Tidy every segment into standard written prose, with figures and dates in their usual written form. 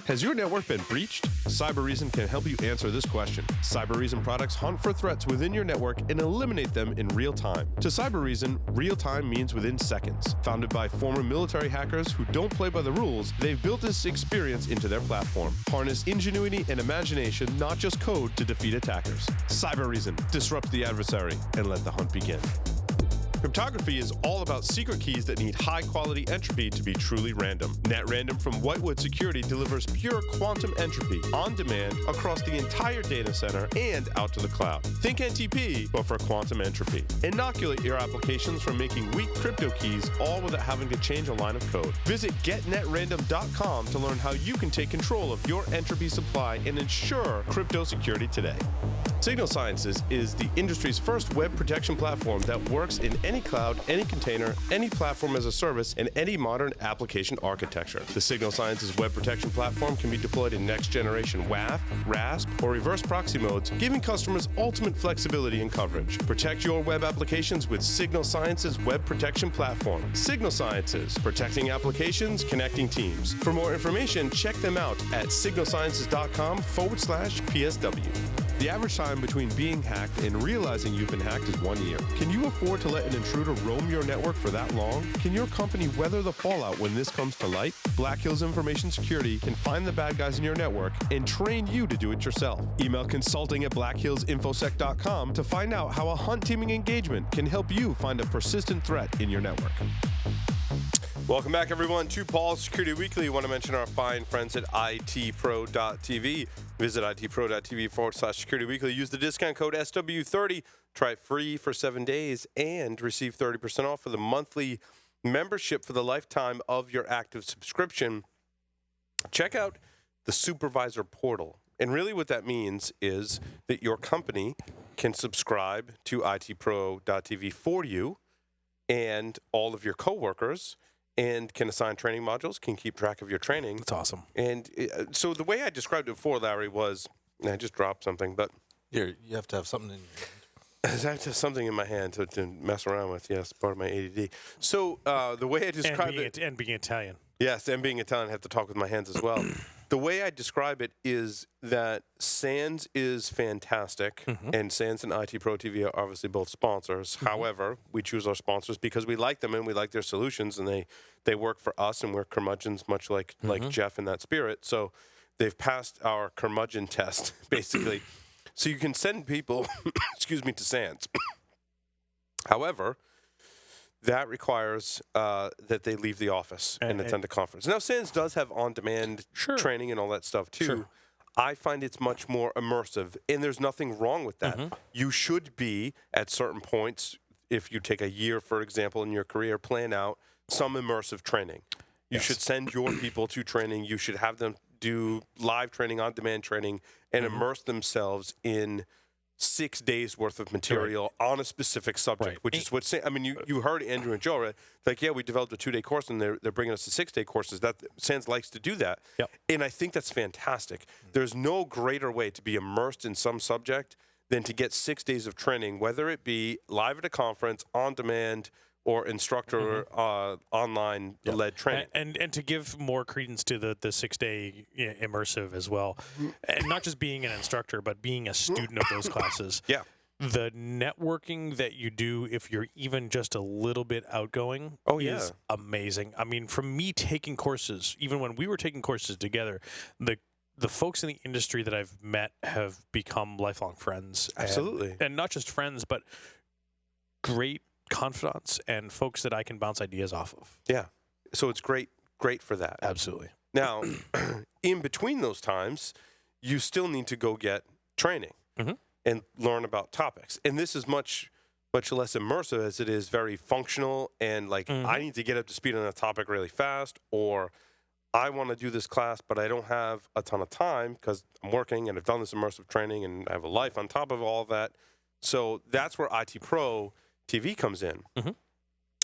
Has your network been breached? Cybereason can help you answer this question. Cybereason products hunt for threats within your network and eliminate them in real time. To Cybereason, real time means within seconds. Founded by former military hackers who don't play by the rules, they've built this experience into their platform. Harness ingenuity and imagination, not just code, to defeat attackers. Cybereason, disrupt the adversary and let the hunt begin. Cryptography is all about secret keys that need high-quality entropy to be truly random. NetRandom from Whitewood Security delivers pure quantum entropy on demand across the entire data center and out to the cloud. Think NTP, but for quantum entropy. Inoculate your applications from making weak crypto keys, all without having to change a line of code. Visit getnetrandom.com to learn how you can take control of your entropy supply and ensure crypto security today. Signal Sciences is the industry's first web protection platform that works in any cloud, any container, any platform as a service, and any modern application architecture. The Signal Sciences web protection platform can be deployed in next-generation WAF, RASP, or reverse proxy modes, giving customers ultimate flexibility and coverage. Protect your web applications with Signal Sciences web protection platform. Signal Sciences, protecting applications, connecting teams. For more information, check them out at signalsciences.com/PSW. The average time between being hacked and realizing you've been hacked is 1 year. Can you afford to let an intruder roam your network for that long? Can your company weather the fallout when this comes to light? Black Hills Information Security can find the bad guys in your network and train you to do it yourself. Email consulting at blackhillsinfosec.com to find out how a hunt teaming engagement can help you find a persistent threat in your network. Welcome back, everyone, to Paul's Security Weekly. I want to mention our fine friends at itpro.tv. Visit itpro.tv/Security Weekly. Use the discount code SW30. Try it free for 7 days and receive 30% off for the monthly membership for the lifetime of your active subscription. Check out the supervisor portal. And really what that means is that your company can subscribe to itpro.tv for you and all of your coworkers, and can assign training modules, can keep track of your training. That's awesome. And so the way I described it before, Larry, was, and I just dropped something, but... Here, you have to have something in your hand. I have to have something in my hand to mess around with. Yes, part of my ADD. So the way I describe it... And being Italian. Yes, and being Italian, I have to talk with my hands as well. The way I describe it is that SANS is fantastic, and SANS and IT Pro TV are obviously both sponsors. However, we choose our sponsors because we like them and we like their solutions, and they work for us, and we're curmudgeons, much like Jeff in that spirit. So they've passed our curmudgeon test, basically. So you can send people, excuse me, to SANS. However, that requires that they leave the office and attend a conference. Now, SANS does have on-demand training and all that stuff, too. Sure. I find it's much more immersive, and there's nothing wrong with that. You should be, at certain points, if you take a year, for example, in your career, plan out some immersive training. You should send your people to training. You should have them do live training, on-demand training, and immerse themselves in 6 days worth of material on a specific subject, which is what, I mean, you heard Andrew and Joe, right? Like, yeah, we developed a 2-day course and they're bringing us to 6-day courses. That SANS likes to do that. And I think that's fantastic. There's no greater way to be immersed in some subject than to get 6 days of training, whether it be live at a conference, on demand, or instructor online-led training. And to give more credence to the 6-day immersive as well. And not just being an instructor, but being a student of those classes. The networking that you do, if you're even just a little bit outgoing, is amazing. I mean, from me taking courses, even when we were taking courses together, the folks in the industry that I've met have become lifelong friends. Absolutely. And not just friends, but great confidants and folks that I can bounce ideas off of. Yeah. So it's great for that. Absolutely. Now, in between those times, you still need to go get training and learn about topics. And this is much less immersive as it is very functional and like, I need to get up to speed on a topic really fast, or I want to do this class, but I don't have a ton of time because I'm working and I've done this immersive training and I have a life on top of all of that. So that's where IT Pro TV comes in,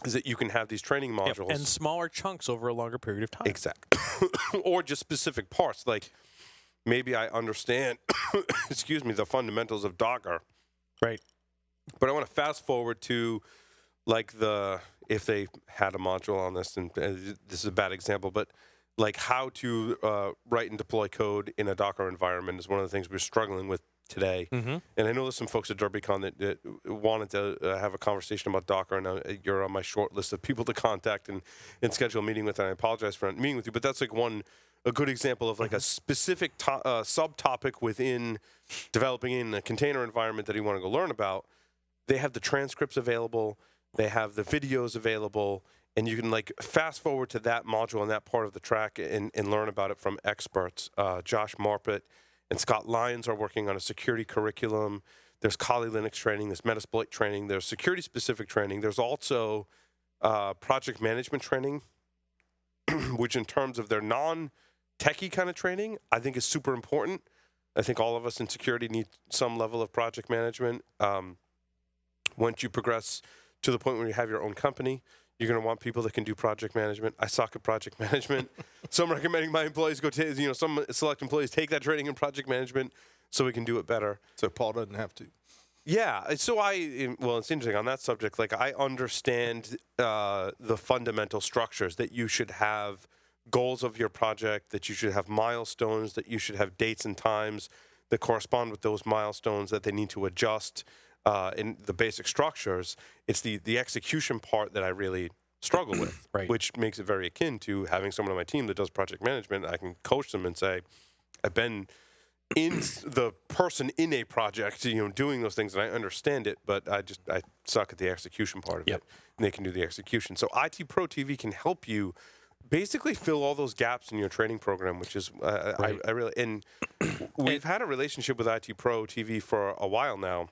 is that you can have these training modules. And smaller chunks over a longer period of time. Exactly. Or just specific parts. Like, maybe I understand, excuse me, the fundamentals of Docker. Right. But I want to fast forward to, like, if they had a module on this, and this is a bad example, but like how to write and deploy code in a Docker environment is one of the things we're struggling with today. Mm-hmm. And I know there's some folks at DerbyCon that wanted to have a conversation about Docker, and you're on my short list of people to contact and schedule a meeting with. And I apologize for not meeting with you, but that's like a good example of like a specific subtopic within developing in a container environment that you want to go learn about. They have the transcripts available, they have the videos available, and you can like fast forward to that module and that part of the track and learn about it from experts. Josh Marpet and Scott Lyons are working on a security curriculum. There's Kali Linux training, there's Metasploit training, there's security-specific training. There's also project management training, which in terms of their non-techie kind of training, I think is super important. I think all of us in security need some level of project management. Once you progress to the point where you have your own company, you're going to want people that can do project management. I suck at project management. So I'm recommending my employees some select employees take that training in project management so we can do it better. So Paul doesn't have to. Yeah. So it's interesting on that subject. Like I understand the fundamental structures that you should have goals of your project, that you should have milestones, that you should have dates and times that correspond with those milestones, that they need to adjust. In the basic structures, it's the execution part that I really struggle with, right. Which makes it very akin to having someone on my team that does project management. I can coach them and say, I've been in the person in a project, doing those things, and I understand it, but I suck at the execution part of it, and they can do the execution. So IT Pro TV can help you basically fill all those gaps in your training program, which is right. I really, and we've had a relationship with IT Pro TV for a while now.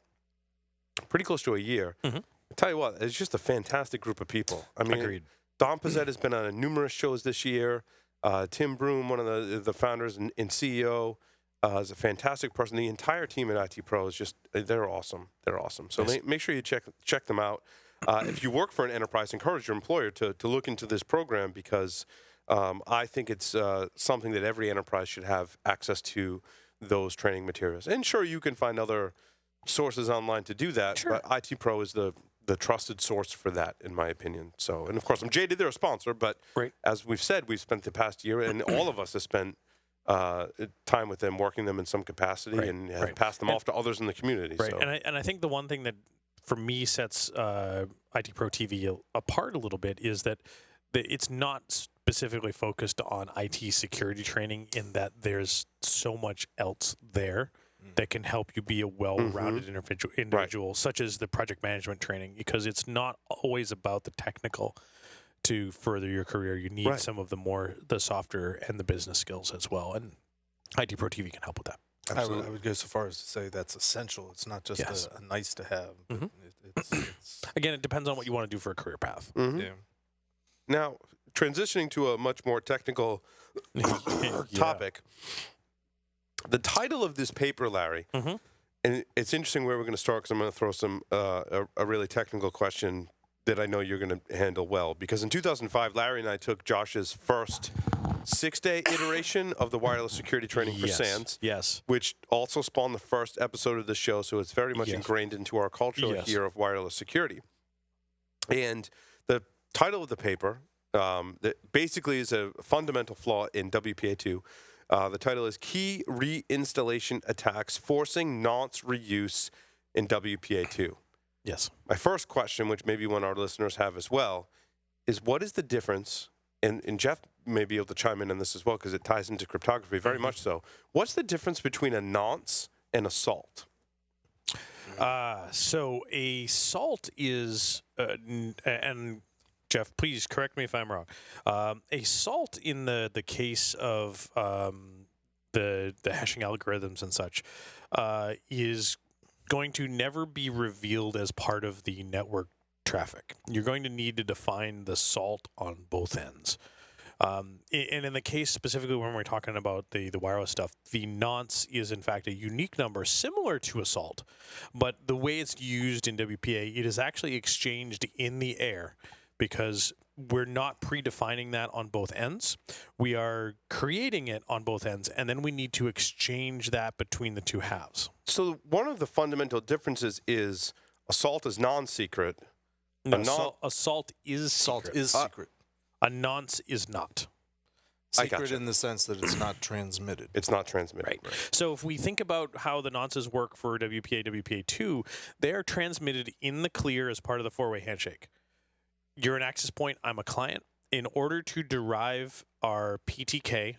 Pretty close to a year. Mm-hmm. I tell you what, it's just a fantastic group of people. I mean, Agreed. Don Pizzette has been on numerous shows this year. Tim Broom, one of the founders and CEO, is a fantastic person. The entire team at IT Pro is they're awesome. They're awesome. So nice. make sure you check them out. If you work for an enterprise, encourage your employer to look into this program because I think it's something that every enterprise should have access to those training materials. And sure, you can find other sources online to do that, sure. But IT Pro is the trusted source for that, in my opinion. So, and of course, I'm jaded; they're a sponsor, but as we've said, we've spent the past year, and all of us have spent time with them, working them in some capacity, and have passed them off to others in the community. Right, so. and I think the one thing that for me sets IT Pro TV apart a little bit is that it's not specifically focused on IT security training, in that there's so much else there that can help you be a well-rounded individual, such as the project management training, because it's not always about the technical to further your career. You need some of the softer and the business skills as well, and IT Pro TV can help with that. I would go so far as to say that's essential. It's not just a nice to have. Mm-hmm. It's Again, it depends on what you want to do for a career path. Mm-hmm. Yeah. Now, transitioning to a much more technical topic. The title of this paper, Larry, and it's interesting where we're going to start because I'm going to throw some a really technical question that I know you're going to handle well. Because in 2005, Larry and I took Josh's first 6-day iteration of the wireless security training for SANS, which also spawned the first episode of the show. So it's very much ingrained into our culture here of wireless security. And the title of the paper that basically is a fundamental flaw in WPA2. The title is Key Reinstallation Attacks Forcing Nonce Reuse in WPA2. Yes. My first question, which maybe one of our listeners have as well, is what is the difference, and Jeff may be able to chime in on this as well because it ties into cryptography very much so. What's the difference between a nonce and a salt? So a salt is, and Jeff, please correct me if I'm wrong. A salt in the case of the hashing algorithms and such is going to never be revealed as part of the network traffic. You're going to need to define the salt on both ends. And in the case specifically when we're talking about the wireless stuff, the nonce is in fact a unique number similar to a salt, but the way it's used in WPA, it is actually exchanged in the air, because we're not predefining that on both ends. We are creating it on both ends, and then we need to exchange that between the two halves. So one of the fundamental differences is a salt is non-secret. No, a salt is secret. Salt is secret. A nonce is not. Secret in the sense that it's not transmitted. It's not transmitted. Right. So if we think about how the nonces work for WPA, WPA2, they are transmitted in the clear as part of the four-way handshake. You're an access point, I'm a client. In order to derive our PTK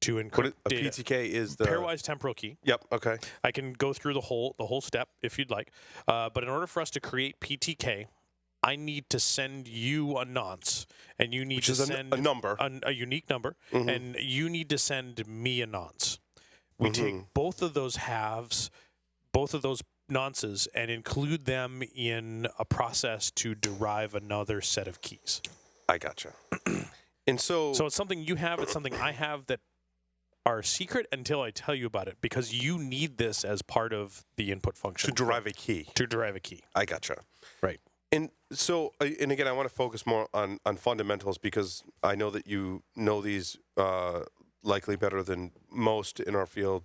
to encrypt data, PTK is the pairwise temporal key. Yep. Okay. I can go through the whole step if you'd like, but in order for us to create PTK, I need to send you a nonce, and you need to send a number, a unique number, and you need to send me a nonce. We take both of those halves, both of those nonces, and include them in a process to derive another set of keys. I gotcha. And so it's something you have, it's something I have that are secret until I tell you about it, because you need this as part of the input function. To derive a key. To derive a key. I gotcha. Right. And so, and again, I want to focus more on fundamentals, because I know that you know these likely better than most in our field,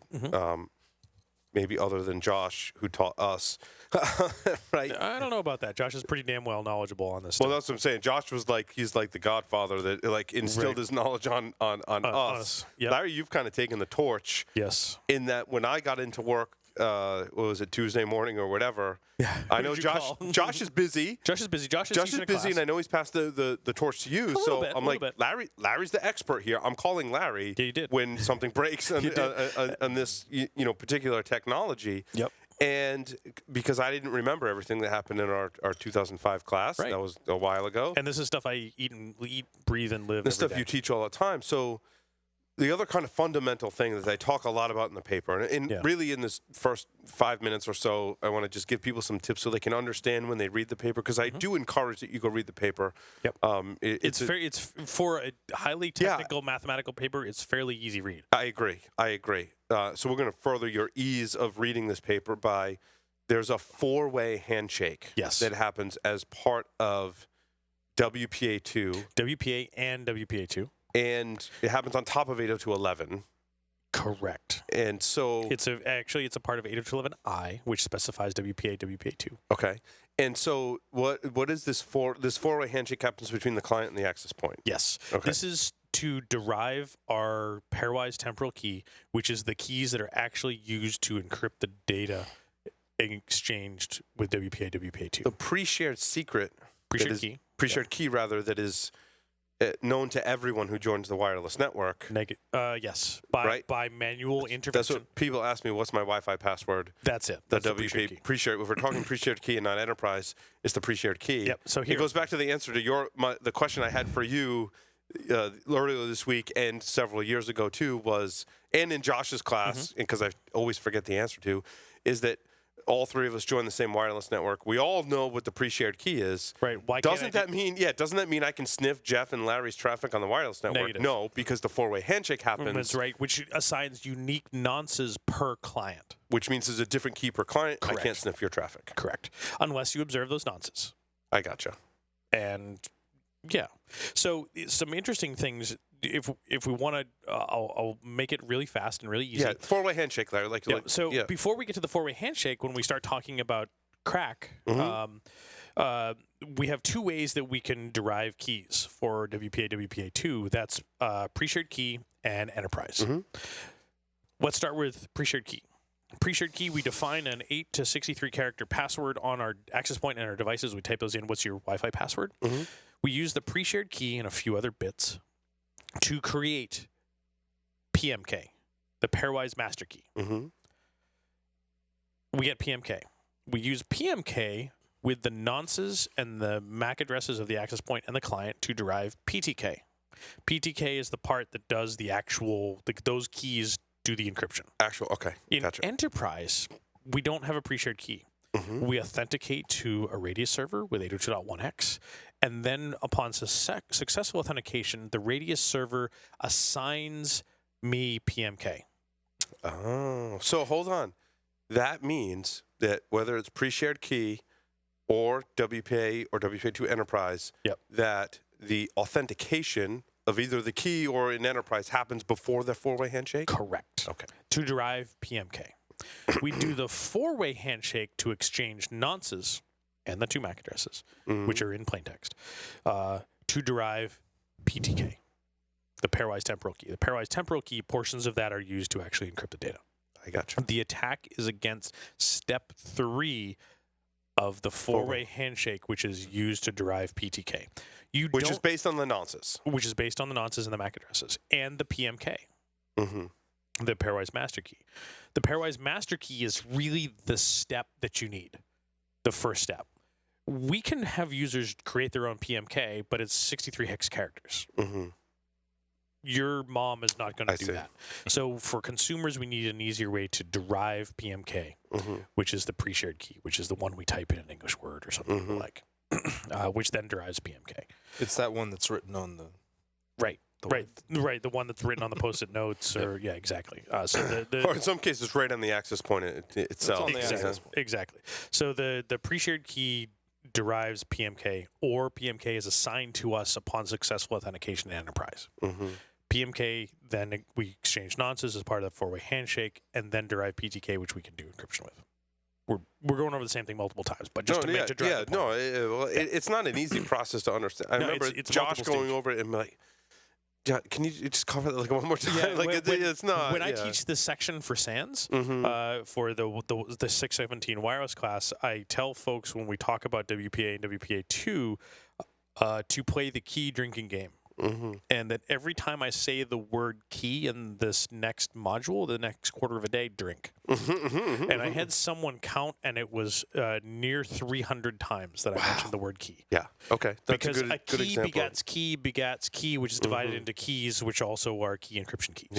maybe other than Josh, who taught us, right? I don't know about that. Josh is pretty damn well knowledgeable on this Well, stuff. that's what I'm saying. Josh was like, he's like the godfather that like instilled his knowledge on us. Yep. Larry, you've kind of taken the torch. Yes. In that when I got into work, what was it, Tuesday morning or whatever? Yeah. I know Josh is busy. Josh is busy. Josh is busy, and I know he's passed the torch to you. So I'm like, Larry's the expert here. I'm calling Larry when something breaks on this particular technology. Yep. And because I didn't remember everything that happened in our 2005 class, that was a while ago. And this is stuff I eat, breathe, and live. This stuff you teach all the time. So the other kind of fundamental thing that I talk a lot about in the paper, and really in this first 5 minutes or so, I want to just give people some tips so they can understand when they read the paper, because I do encourage that you go read the paper. Yep. It's for a highly technical mathematical paper, it's fairly easy read. I agree. So we're going to further your ease of reading this paper by, there's a four-way handshake that happens as part of WPA2. WPA and WPA2. And it happens on top of 802.11. Correct. And so it's a part of 802.11i, which specifies WPA, WPA2. Okay. And so what is this four-way handshake happens between the client and the access point? Yes. Okay. This is to derive our pairwise temporal key, which is the keys that are actually used to encrypt the data exchanged with WPA, WPA2. The pre-shared secret. Pre-shared key, rather, that is known to everyone who joins the wireless network. Yes. By manual intervention. That's what people ask me, what's my Wi-Fi password? That's it. The WPA pre-shared. If we're talking pre-shared key and not enterprise, it's the pre-shared key. Yep. So here it goes back to the answer to the question I had for you earlier this week and several years ago too, was, and in Josh's class, because I always forget the answer to, is that all three of us join the same wireless network. We all know what the pre-shared key is. Right. Why doesn't that mean I can sniff Jeff and Larry's traffic on the wireless network? Negative. No, because the four-way handshake happens. That's right, which assigns unique nonces per client. Which means there's a different key per client. Correct. I can't sniff your traffic. Correct. Unless you observe those nonces. I gotcha. And yeah. So some interesting things. If we want to, I'll make it really fast and really easy. Yeah, four-way handshake, Larry. Before we get to the four-way handshake, when we start talking about KRACK, we have two ways that we can derive keys for WPA, WPA2. That's pre-shared key and enterprise. Let's start with pre-shared key. Pre-shared key, we define an 8 to 63 character password on our access point and our devices. We type those in. What's your Wi-Fi password? We use the pre-shared key and a few other bits to create PMK, the pairwise master key. We get PMK. We use PMK with the nonces and the MAC addresses of the access point and the client to derive PTK. PTK is the part that does the actual, those keys do the encryption. Okay. In enterprise, we don't have a pre-shared key. We authenticate to a Radius server with 802.1x, and then upon successful authentication, the Radius server assigns me PMK. Oh, so hold on. That means that whether it's pre-shared key or WPA or WPA2 enterprise, that the authentication of either the key or an enterprise happens before the four-way handshake? Correct. Okay. To derive PMK. We do the four-way handshake to exchange nonces and the two MAC addresses, which are in plain text, to derive PTK. the pairwise temporal key. The pairwise temporal key, portions of that are used to actually encrypt the data. I got you. The attack is against step 3 of the four-way handshake, which is used to derive PTK. Which is based on the nonces. Which is based on the nonces and the MAC addresses, and the PMK, the pairwise master key. The pairwise master key is really the step that you need, the first step. We can have users create their own PMK, but it's 63 hex characters. Your mom is not going to do that. So for consumers, we need an easier way to derive PMK, which is the pre-shared key, which is the one we type in an English word or something like, which then derives PMK. It's that one that's written on the... Right. The one that's written on the post-it notes, or exactly. So or in some cases, right on the access point itself. Exactly. So the pre-shared key derives PMK, or PMK is assigned to us upon successful authentication in enterprise. PMK, then we exchange nonces as part of the four-way handshake, and then derive PTK, which we can do encryption with. We're going over the same thing multiple times, but just to drive the point. It's not an easy process to understand. I remember it's Josh going over it and like, can you just cover that like one more time? It's not. When I teach this section for SANS, for the 617 wireless class, I tell folks when we talk about WPA and WPA2 to play the key drinking game. And that every time I say the word key in this next module, the next quarter of a day, drink. And I had someone count, and it was near 300 times that I mentioned the word key. Yeah. Okay. That's because a good key example. begats key, which is divided into keys, which also are key encryption keys.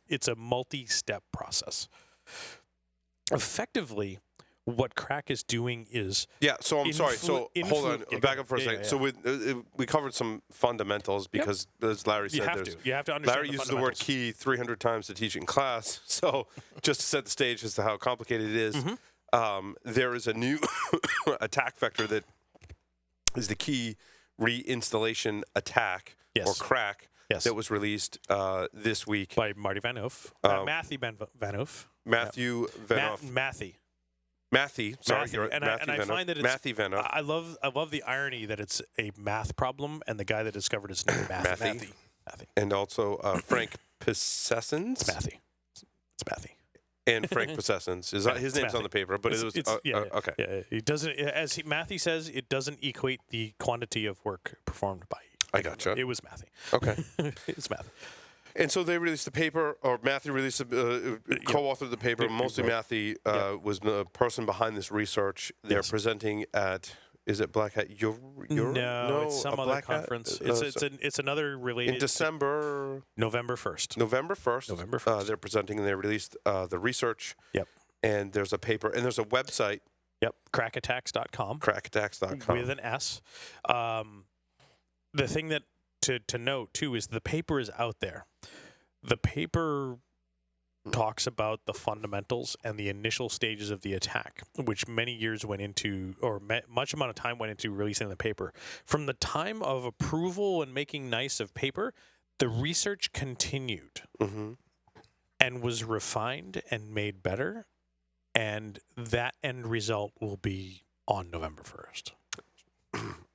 It's a multi-step process. Effectively, what KRACK is doing is... so I'm sorry. So hold on. Back up for a second. So we covered some fundamentals because, as Larry said, you have to understand Larry uses the word key 300 times to teach in class. So just to set the stage as to how complicated it is, there is a new attack vector that is the key reinstallation attack, or KRACK, that was released this week. By Marty Van Hoof. Matthew Van Hoof. Matthew Van Hoof. Matthew, sorry, and I find that it's Matthew Van Hoof. I love the irony that it's a math problem, and the guy that discovered it's named Matthew. And also Frank Possessens. It's Matthew. And Frank Possessens. His name's on the paper, but it was okay. Yeah, it doesn't. As Matthew says, it doesn't equate the quantity of work performed by. I gotcha. It was Matthew. Okay, it's Matthew. And so they released the paper, or Matthew released, co-authored the paper. Mostly Matthew was the person behind this research. They're presenting at, is it Black Hat? No, it's some other conference. It's another related. In December? November 1st. November 1st. They're presenting, and they released the research. And there's a paper, and there's a website. Crackattacks.com. Crackattacks.com. With an S. The thing that to note, too, is the paper is out there. The paper talks about the fundamentals and the initial stages of the attack, which many years went into, or much amount of time went into releasing the paper. From the time of approval and making nice of paper, the research continued and was refined and made better, and that end result will be on November 1st.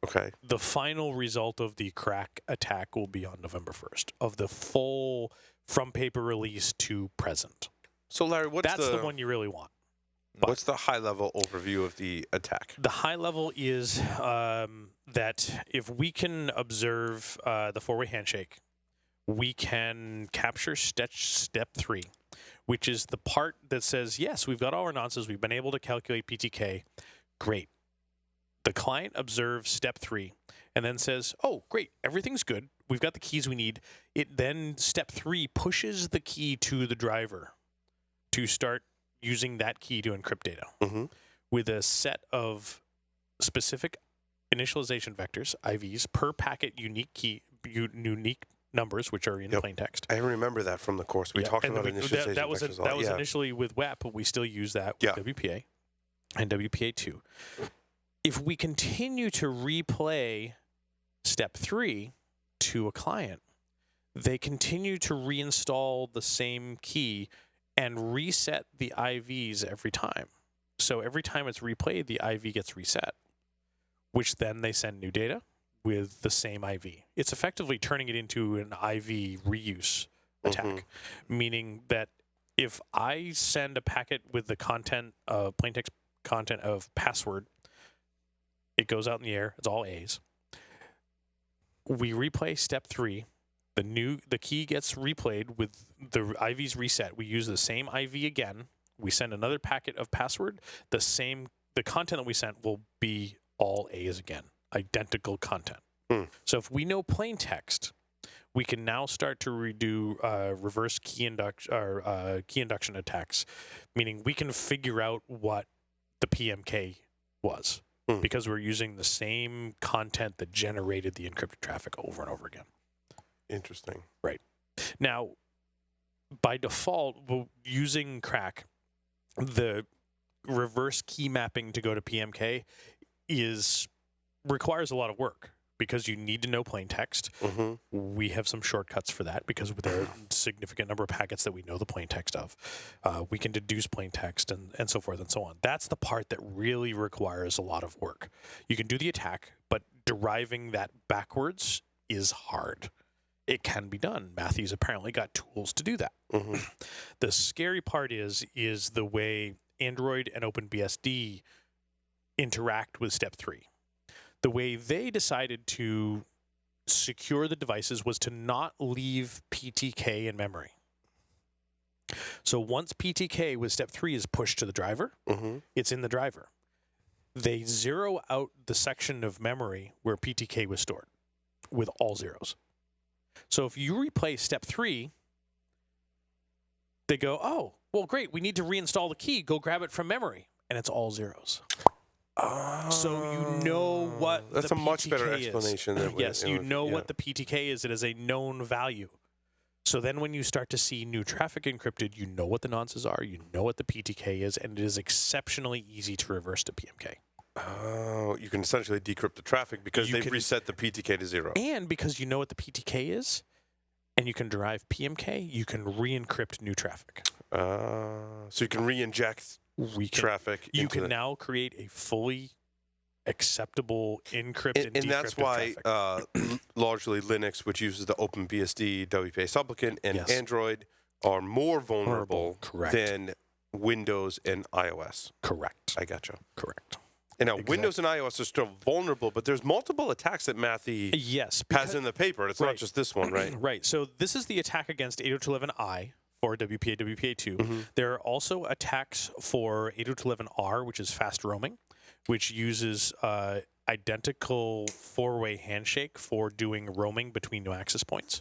Okay. The final result of the KRACK attack will be on November 1st, of the full from paper release to present. So, Larry, that's the one you really want. What's the high-level overview of the attack? The high level is that if we can observe the four-way handshake, we can capture step 3, which is the part that says, yes, we've got all our nonces, we've been able to calculate PTK. Great. The client observes step 3 and then says, oh, great, everything's good. We've got the keys we need. It then, step 3, pushes the key to the driver to start using that key to encrypt data with a set of specific initialization vectors, IVs, per packet unique numbers, which are in plain text. I remember that from the course. We talked about initialization vectors a lot. That was initially with WEP, but we still use that with WPA and WPA2. If we continue to replay step 3 to a client, they continue to reinstall the same key and reset the IVs every time. So every time it's replayed, the IV gets reset, which then they send new data. with the same IV. It's effectively turning it into an IV reuse attack, meaning that if I send a packet with the content of plaintext content of password, it goes out in the air. It's all A's. We replay step 3. The key gets replayed with the IVs reset. We use the same IV again. We send another packet of password. The content that we sent will be all A's again, identical content. So if we know plain text, we can now start to redo reverse key induction attacks, meaning we can figure out what the PMK was because we're using the same content that generated the encrypted traffic over and over again. Interesting. Right. Now, by default, using KRACK, the reverse key mapping to go to PMK requires a lot of work because you need to know plain text. We have some shortcuts for that because there are a significant number of packets that we know the plain text of. We can deduce plain text and so forth and so on. That's the part that really requires a lot of work. You can do the attack, but deriving that backwards is hard. It can be done. Matthew's apparently got tools to do that. The scary part is the way Android and OpenBSD interact with step 3. The way they decided to secure the devices was to not leave PTK in memory. So once PTK with step 3 is pushed to the driver, it's in the driver. They zero out the section of memory where PTK was stored with all zeros. So if you replay step 3, they go, oh, well, great. We need to reinstall the key. Go grab it from memory. And it's all zeros. So you know what that's the a much better PTK explanation is. than Yes, you know what the PTK is. It is a known value. So then when you start to see new traffic encrypted, you know what the nonces are, you know what the PTK is, and it is exceptionally easy to reverse to PMK. Oh, you can essentially decrypt the traffic because they've reset the PTK to 0. And because you know what the PTK is, and you can derive PMK, you can re-encrypt new traffic. So you can re-inject traffic. You can now create a fully acceptable encrypt and decrypted and that's why largely Linux, which uses the OpenBSD WPA supplicant, and Android are more vulnerable than Windows and iOS. Correct. I gotcha. Correct. And now Windows and iOS are still vulnerable, but there's multiple attacks that Matthew has in the paper. It's not just this one, right? Right. So this is the attack against 802.11i for WPA, WPA2. There are also attacks for 802.11r, which is fast roaming, which uses identical 4-way handshake for doing roaming between new access points,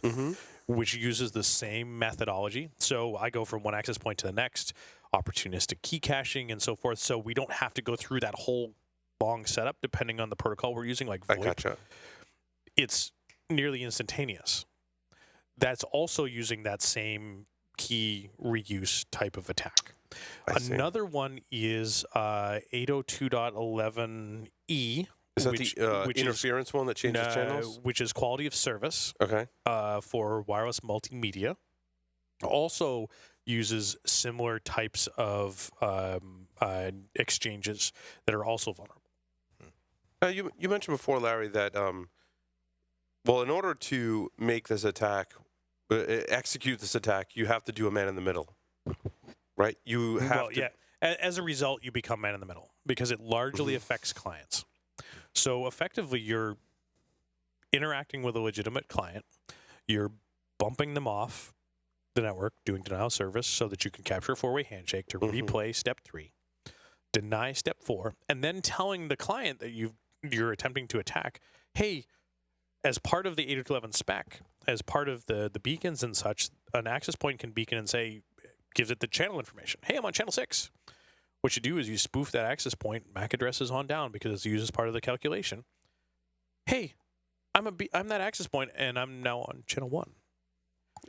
which uses the same methodology. So I go from one access point to the next, opportunistic key caching and so forth. So we don't have to go through that whole long setup depending on the protocol we're using, like VoIP. I gotcha. It's nearly instantaneous. That's also using that same key reuse type of attack. Another one is 802.11e. Is that the interference one that changes channels? Which is quality of service. Okay. For wireless multimedia. Also uses similar types of exchanges that are also vulnerable. You mentioned before, Larry, that in order to make this attack, execute this attack, you have to do a man in the middle, right? You have to. Yeah. As a result, you become man in the middle because it largely affects clients. So effectively, you're interacting with a legitimate client. You're bumping them off the network, doing denial of service so that you can capture a 4-way handshake to replay step 3, deny step 4, and then telling the client that you're attempting to attack, hey, as part of the 802.11 spec, as part of the beacons and such, an access point can beacon and say, gives it the channel information. Hey, I'm on channel 6. What you do is you spoof that access point, MAC addresses on down because it's used as part of the calculation. Hey, I'm that access point, and I'm now on channel 1.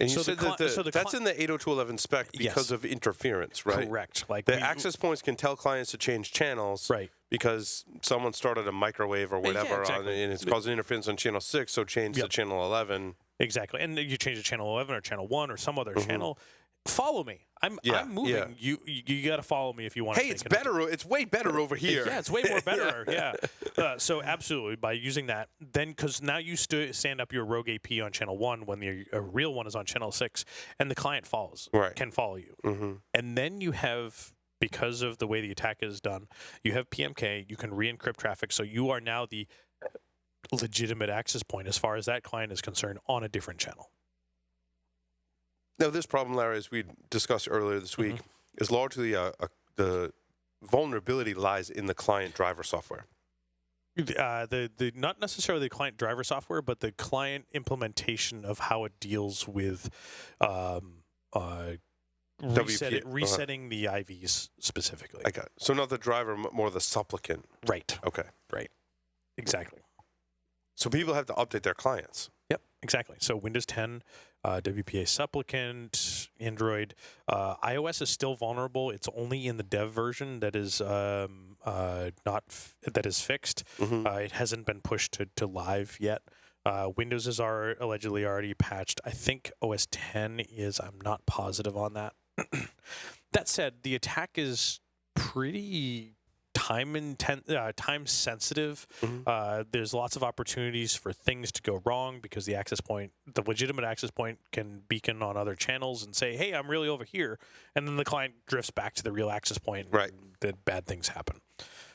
And you said that's in the 802.11 spec because of interference, right? Correct. Like the access points can tell clients to change channels, right? Because someone started a microwave or whatever, and it's causing interference on channel 6, so change to channel 11. Exactly, and you change to channel 11 or channel 1 or some other channel. follow me. I'm moving. Yeah. You got to follow me if you want. Hey, it's better. It's way better over here. Yeah, it's way more better. Yeah. So absolutely, by using that, then because now you stand up your rogue AP on channel 1 when the real one is on channel 6, and the client can follow you. Mm-hmm. And then you have, because of the way the attack is done, you have PMK. You can re-encrypt traffic, so you are now the legitimate access point as far as that client is concerned on a different channel. Now, this problem, Larry, as we discussed earlier this week, is largely the vulnerability lies in the client driver software. The not necessarily the client driver software, but the client implementation of how it deals with resetting the IVs specifically. I got it. So not the driver, more the supplicant. Right. Okay. Right. Exactly. So people have to update their clients. Yep, exactly. So Windows 10, WPA supplicant, Android, iOS is still vulnerable. It's only in the dev version that is that is fixed. Mm-hmm. It hasn't been pushed to live yet. Windows is allegedly already patched. I think OS 10 is. I'm not positive on that. That said, the attack is pretty time sensitive. Mm-hmm. There's lots of opportunities for things to go wrong because the legitimate access point can beacon on other channels and say, hey, I'm really over here. And then the client drifts back to the real access point. Right. And that bad things happen.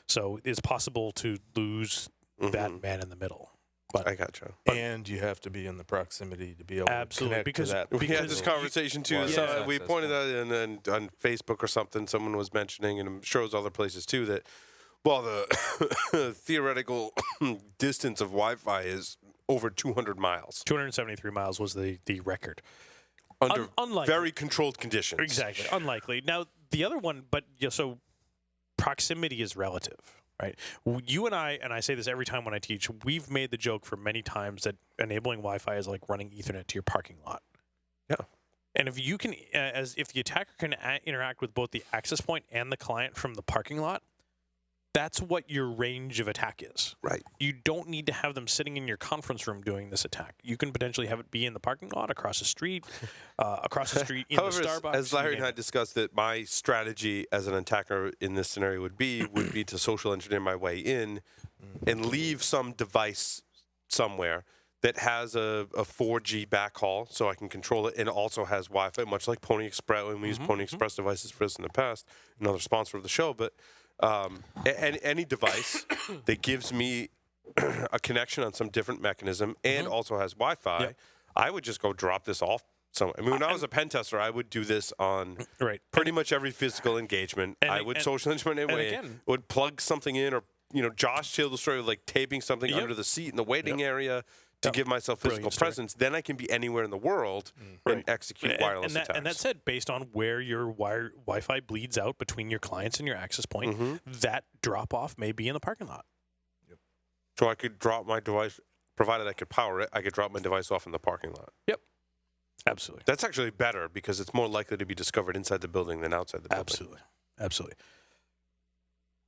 So it's possible to lose that man in the middle. But I gotcha. And you have to be in the proximity to be able to connect because to that. We had this conversation too. So we pointed out on Facebook or something. Someone was mentioning, and I'm sure it was other places too, that the theoretical distance of Wi-Fi is over 200 miles. 273 miles was the record. Under Unlikely. very controlled conditions. Exactly. Unlikely. Now, the other one, so proximity is relative. Right. You and I say this every time when I teach, we've made the joke for many times that enabling Wi-Fi is like running Ethernet to your parking lot. Yeah. And if you can, if the attacker can interact with both the access point and the client from the parking lot, that's what your range of attack is. Right. You don't need to have them sitting in your conference room doing this attack. You can potentially have it be in the parking lot, across the street, in However, the Starbucks. As Larry and I discussed, that my strategy as an attacker in this scenario would be to social engineer my way in and leave some device somewhere that has a 4G backhaul so I can control it, and also has Wi-Fi, much like Pony Express. When we use Pony Express devices for this in the past, another sponsor of the show, but any device that gives me a connection on some different mechanism and also has Wi-Fi, I would just go drop this off somewhere. I mean, when I was a pen tester, I would do this on pretty much every physical engagement. I would social engineer my way in, would plug something in, or Josh told the story of like taping something under the seat in the waiting area to give myself physical presence. Then I can be anywhere in the world and execute wireless attacks. And that said, based on where your Wi-Fi bleeds out between your clients and your access point, that drop-off may be in the parking lot. Yep. So I could drop my device, provided I could power it, I could drop my device off in the parking lot. Yep. Absolutely. That's actually better because it's more likely to be discovered inside the building than outside the building. Absolutely.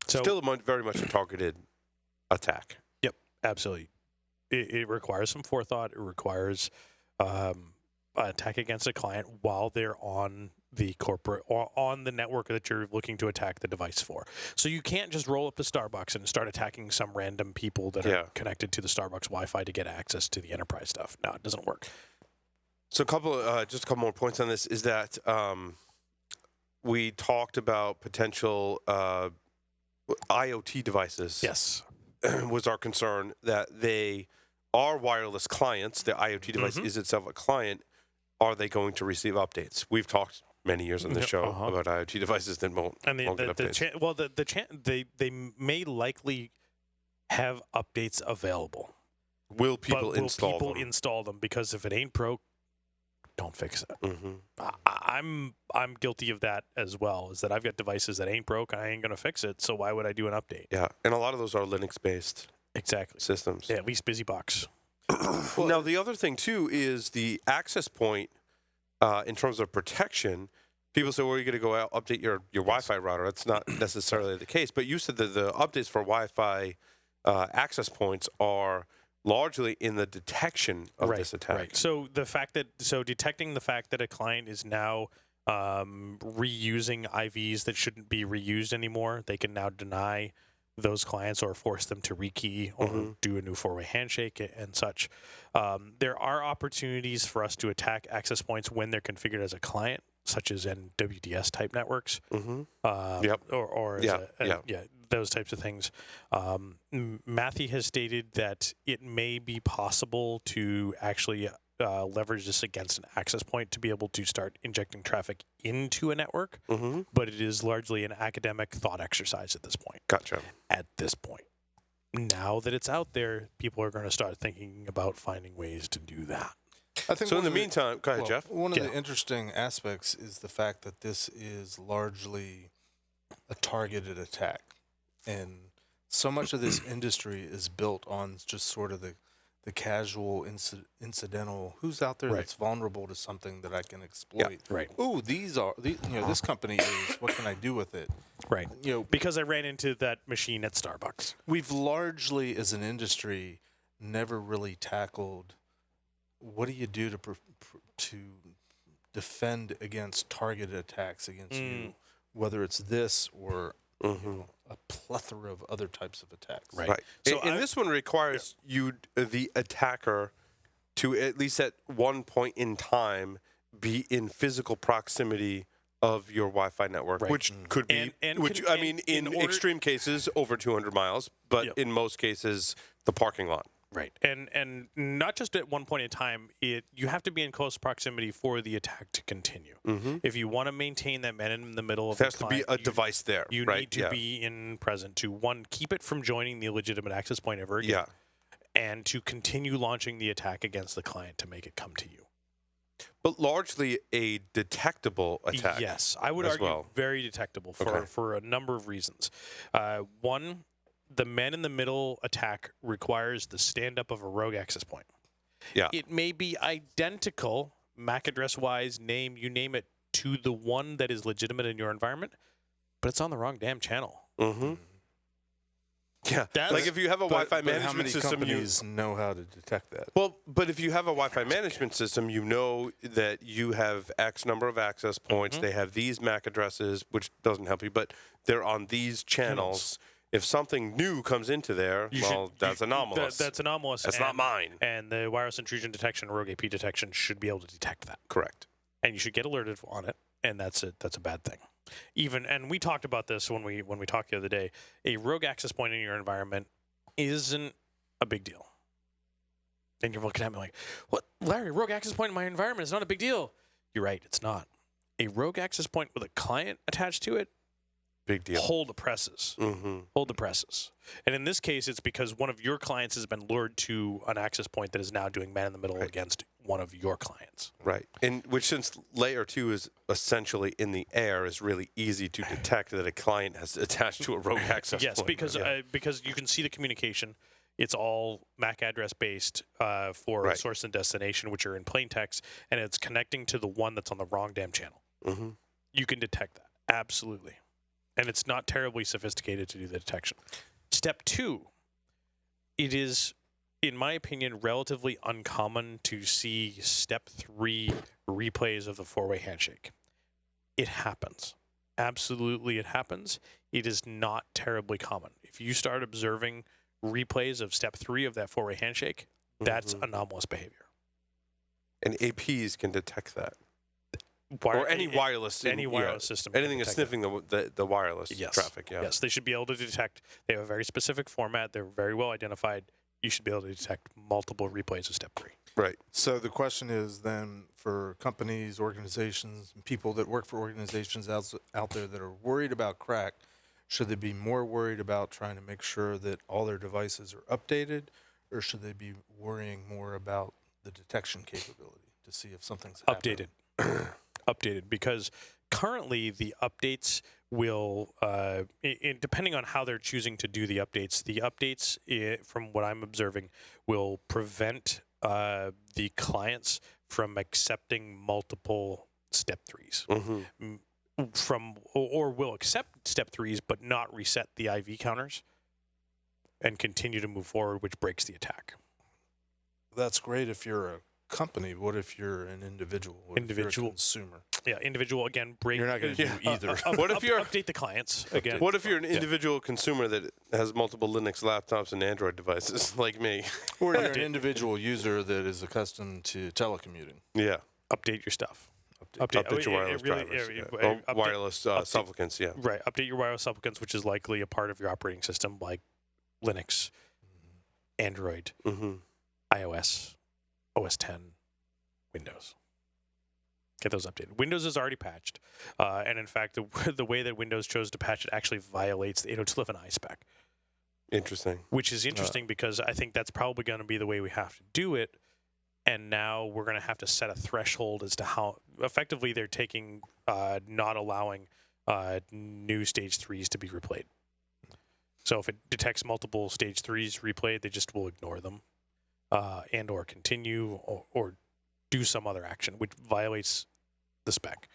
So, still very much a targeted attack. Yep, absolutely. It requires some forethought. It requires an attack against a client while they're on the corporate or on the network that you're looking to attack the device for. So you can't just roll up the Starbucks and start attacking some random people that are connected to the Starbucks Wi-Fi to get access to the enterprise stuff. No, it doesn't work. So just a couple more points on this is that we talked about potential IoT devices. Yes. Was our concern that they are wireless clients. The IoT device is itself a client. Are they going to receive updates? We've talked many years on the show about IoT devices that won't get updates. They may likely have updates available. Will people install them? Because if it ain't broke, don't fix it. I'm guilty of that as well. Is that I've got devices that ain't broke. I ain't gonna fix it. So why would I do an update? Yeah, and a lot of those are Linux-based. Exactly. Systems. Yeah, at least BusyBox. Now, the other thing, too, is the access point in terms of protection. People say, well, you're going to go out, update your Wi-Fi router. That's not necessarily the case. But you said that the updates for Wi-Fi access points are largely in the detection of this attack. Right. So detecting the fact that a client is now reusing IVs that shouldn't be reused anymore. They can now deny those clients or force them to rekey or do a new four-way handshake and such. There are opportunities for us to attack access points when they're configured as a client, such as NWDS type networks, or those types of things. Matthew has stated that it may be possible to actually leverage this against an access point to be able to start injecting traffic into a network, but it is largely an academic thought exercise at this point. Gotcha. At this point. Now that it's out there, people are going to start thinking about finding ways to do that. I think so in the meantime, go ahead, Jeff. One of the interesting aspects is the fact that this is largely a targeted attack. And so much of this industry is built on just sort of the casual, incidental, who's out there that's vulnerable to something that I can exploit. Ooh, this company is, what can I do with it? Because I ran into that machine at Starbucks. We've largely, as an industry, never really tackled what do you do to defend against targeted attacks against you, whether it's this or a plethora of other types of attacks. So and this one requires you, the attacker, to at least at one point in time be in physical proximity of your Wi-Fi network, which could be, in extreme cases, over 200 miles, but in most cases, the parking lot. And not just at one point in time, you have to be in close proximity for the attack to continue. If you want to maintain that man in the middle of there has to be a device there. You need to be present to, one, keep it from joining the illegitimate access point ever again, and to continue launching the attack against the client to make it come to you. But largely a detectable attack. Yes, I would argue very detectable for a number of reasons. One, the man-in-the-middle attack requires the stand-up of a rogue access point. It may be identical, MAC address-wise, name, you name it, to the one that is legitimate in your environment, but it's on the wrong damn channel. Like if you have a Wi-Fi management system, companies know how to detect that. Well, but if you have a Wi-Fi management system, you know that you have X number of access points. They have these MAC addresses, which doesn't help you, but they're on these channels. If something new comes into there, that's anomalous. That's anomalous. That's not mine. And the wireless intrusion detection, rogue AP detection, should be able to detect that. Correct. And you should get alerted on it, and that's a bad thing. And we talked about this when we talked the other day. A rogue access point in your environment isn't a big deal. And you're looking at me like, "What, Larry? Rogue access point in my environment is not a big deal." You're right. It's not. A rogue access point with a client attached to it. Big deal. Hold the presses. Hold the presses. And in this case, it's because one of your clients has been lured to an access point that is now doing man-in-the-middle against one of your clients. And which, since layer 2 is essentially in the air, is really easy to detect that a client has attached to a rogue access point. Because you can see the communication. It's all MAC address based for source and destination, which are in plain text, and it's connecting to the one that's on the wrong damn channel. You can detect that. Absolutely. And it's not terribly sophisticated to do the detection. Step 2, it is, in my opinion, relatively uncommon to see step 3 replays of the four-way handshake. It happens. Absolutely, it happens. It is not terribly common. If you start observing replays of step 3 of that four-way handshake, that's anomalous behavior. And APs can detect that. Or any wireless system. Anything is sniffing the wireless traffic. Yes, they should be able to detect. They have a very specific format. They're very well identified. You should be able to detect multiple replays of step 3. So the question is then, for companies, organizations, and people that work for organizations out there that are worried about KRACK, should they be more worried about trying to make sure that all their devices are updated, or should they be worrying more about the detection capability to see if something's happening? Updated, because currently the updates will, depending on how they're choosing to do the updates, from what I'm observing, will prevent the clients from accepting multiple step 3s. Or will accept step 3s but not reset the IV counters and continue to move forward, which breaks the attack. That's great if you're a company. What if you're an individual? What if you're a consumer? individual again. Break. You're not going to do either. What if you're update the clients again? What if you're an individual consumer that has multiple Linux laptops and Android devices like me? Or you're an individual user that is accustomed to telecommuting. Yeah. Update your stuff. Update your wireless drivers. Or wireless supplicants, yeah. Right. Update your wireless supplicants, which is likely a part of your operating system, like Linux, Android, iOS, OS 10, Windows. Get those updated. Windows is already patched. And in fact, the way that Windows chose to patch it actually violates the 802.11i spec. Interesting. Which is interesting because I think that's probably going to be the way we have to do it. And now we're going to have to set a threshold as to how effectively they're taking, not allowing new stage 3s to be replayed. So if it detects multiple stage 3s replayed, they just will ignore them and or continue or do some other action, which violates the spec.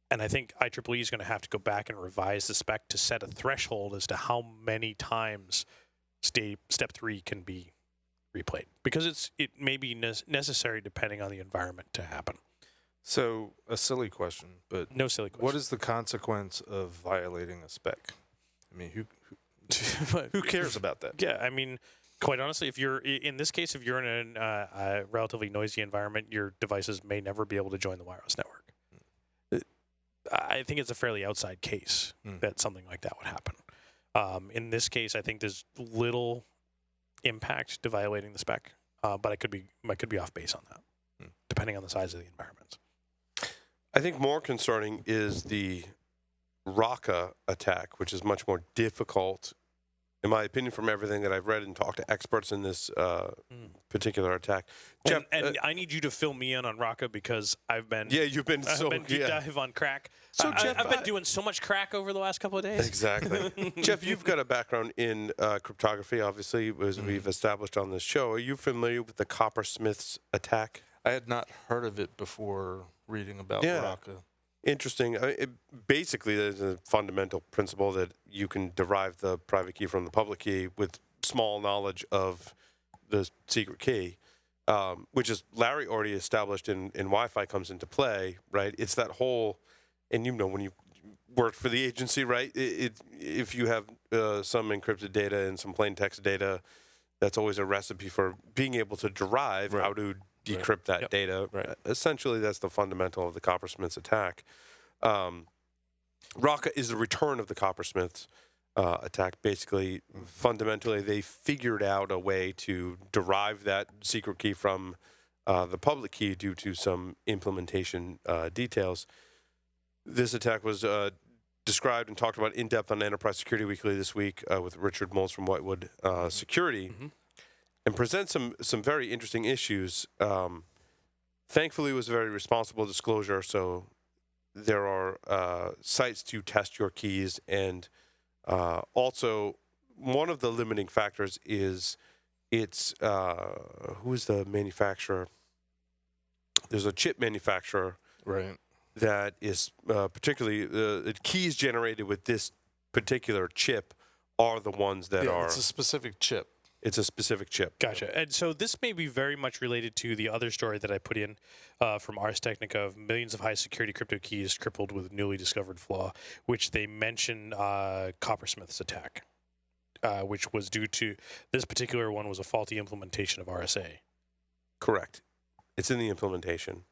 And I think IEEE is going to have to go back and revise the spec to set a threshold as to how many times step 3 can be replayed, because it may be necessary depending on the environment to happen. So a silly question, but no silly question. What is the consequence of violating a spec? I mean, who cares about that? Yeah, I mean, quite honestly, if you're in this case, if you're in a relatively noisy environment, your devices may never be able to join the wireless network. I think it's a fairly outside case that something like that would happen. In this case, I think there's little impact to violating the spec, but I could be off base on that, depending on the size of the environments. I think more concerning is the RACA attack, which is much more difficult, in my opinion, from everything that I've read and talked to experts in this particular attack. Jeff, and I need you to fill me in on RACA because I've been you've been deep dive on KRACK. So Jeff, I've been doing so much KRACK over the last couple of days. Exactly. Jeff, you've got a background in cryptography, obviously, as we've established on this show. Are you familiar with the coppersmiths attack? I had not heard of it before reading about RACA. Interesting. Basically, there's a fundamental principle that you can derive the private key from the public key with small knowledge of the secret key, which is Larry already established in Wi-Fi comes into play, right? It's that whole, and you know when you worked for the agency, right? If you have some encrypted data and some plain text data, that's always a recipe for being able to derive how to decrypt that data. Right. Essentially, that's the fundamental of the coppersmiths attack. RACA is the return of the coppersmiths attack. Basically, fundamentally, they figured out a way to derive that secret key from the public key due to some implementation details. This attack was described and talked about in depth on Enterprise Security Weekly this week with Richard Moles from Whitewood Security. And present some very interesting issues. Thankfully, it was a very responsible disclosure, so there are sites to test your keys, and also one of the limiting factors is it's who is the manufacturer? There's a chip manufacturer, that is particularly the keys generated with this particular chip are the ones that are. It's a specific chip. It's a specific chip. Gotcha. And so this may be very much related to the other story that I put in from Ars Technica of millions of high-security crypto keys crippled with newly discovered flaw, which they mention Coppersmith's attack, which was due to this particular one was a faulty implementation of RSA. Correct. It's in the implementation.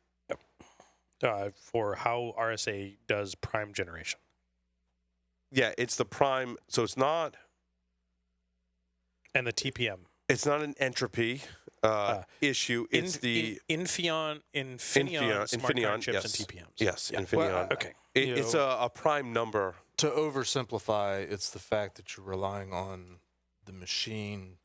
Yep. For how RSA does prime generation. Yeah, it's the prime. So it's not. And the TPM. It's not an entropy issue. It's the Infineon smart card chips and TPMs. Yes, yeah. Infineon. Well, okay. It's a prime number. To oversimplify, it's the fact that you're relying on the machine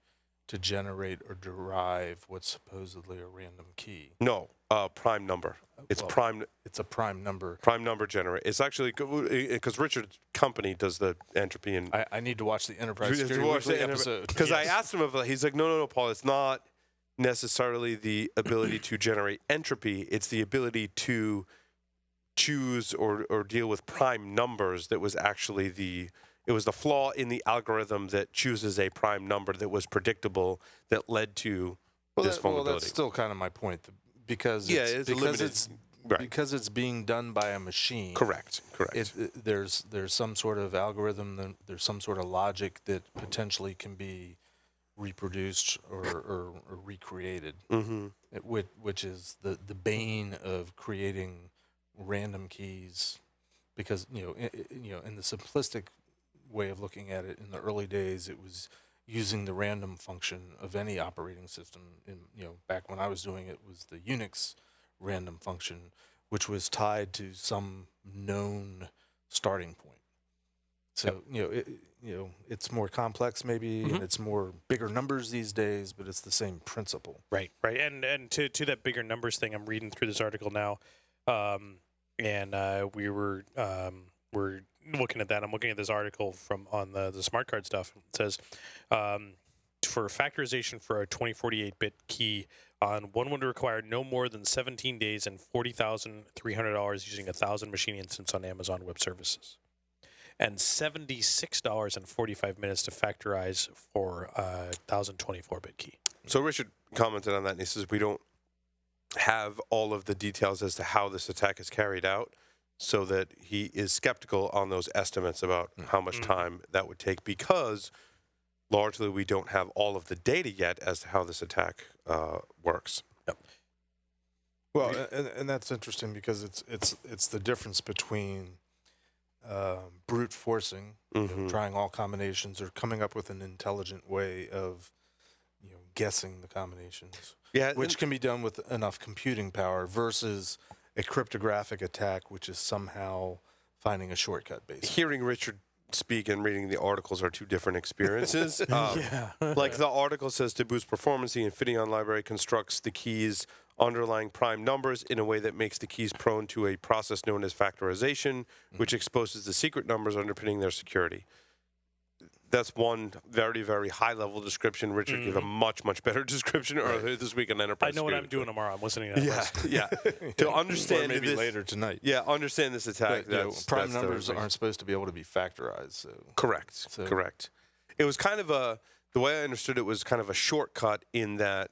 to generate or derive what's supposedly a random key. No, prime number. It's prime. It's a prime number. Prime number generate. It's actually because Richard's company does the entropy and. I need to watch the Enterprise Security Weekly episode because I asked him about. He's like, no, Paul. It's not necessarily the ability to generate entropy. It's the ability to choose or deal with prime numbers that was actually the. It was the flaw in the algorithm that chooses a prime number that was predictable that led to this vulnerability. Well, that's still kind of my point, because because it's being done by a machine. Correct. There's some sort of algorithm, there's some sort of logic that potentially can be reproduced or recreated, which is the bane of creating random keys, because in the simplistic way of looking at it, in the early days, it was using the random function of any operating system. Back when I was doing it, was the Unix random function, which was tied to some known starting point. So it's more complex maybe, and it's more bigger numbers these days, but it's the same principle. Right. And to that bigger numbers thing, I'm reading through this article now, and we're looking at that. I'm looking at this article on the smart card stuff. It says, for factorization for a 2048-bit key, one would require no more than 17 days and $40,300 using 1,000 machine instances on Amazon Web Services, and $76.45 to factorize for a 1,024-bit key. So Richard commented on that, and he says we don't have all of the details as to how this attack is carried out, so that he is skeptical on those estimates about how much time that would take, because largely we don't have all of the data yet as to how this attack works. Yep. Well, and that's interesting, because it's the difference between brute forcing, trying all combinations, or coming up with an intelligent way of guessing the combinations, which can be done with enough computing power, versus a cryptographic attack, which is somehow finding a shortcut, basically. Hearing Richard speak and reading the articles are two different experiences. Like the article says, to boost performance, the Infineon library constructs the keys' underlying prime numbers in a way that makes the keys prone to a process known as factorization, which exposes the secret numbers underpinning their security. That's one very, very high-level description. Richard gave a much, much better description earlier this week on Enterprise. I know what I'm doing tomorrow. I'm listening to that. Yeah. To understand, or maybe later tonight. Yeah, understand this attack. Prime numbers aren't supposed to be able to be factorized. So. Correct. It was kind of the way I understood it was kind of a shortcut, in that,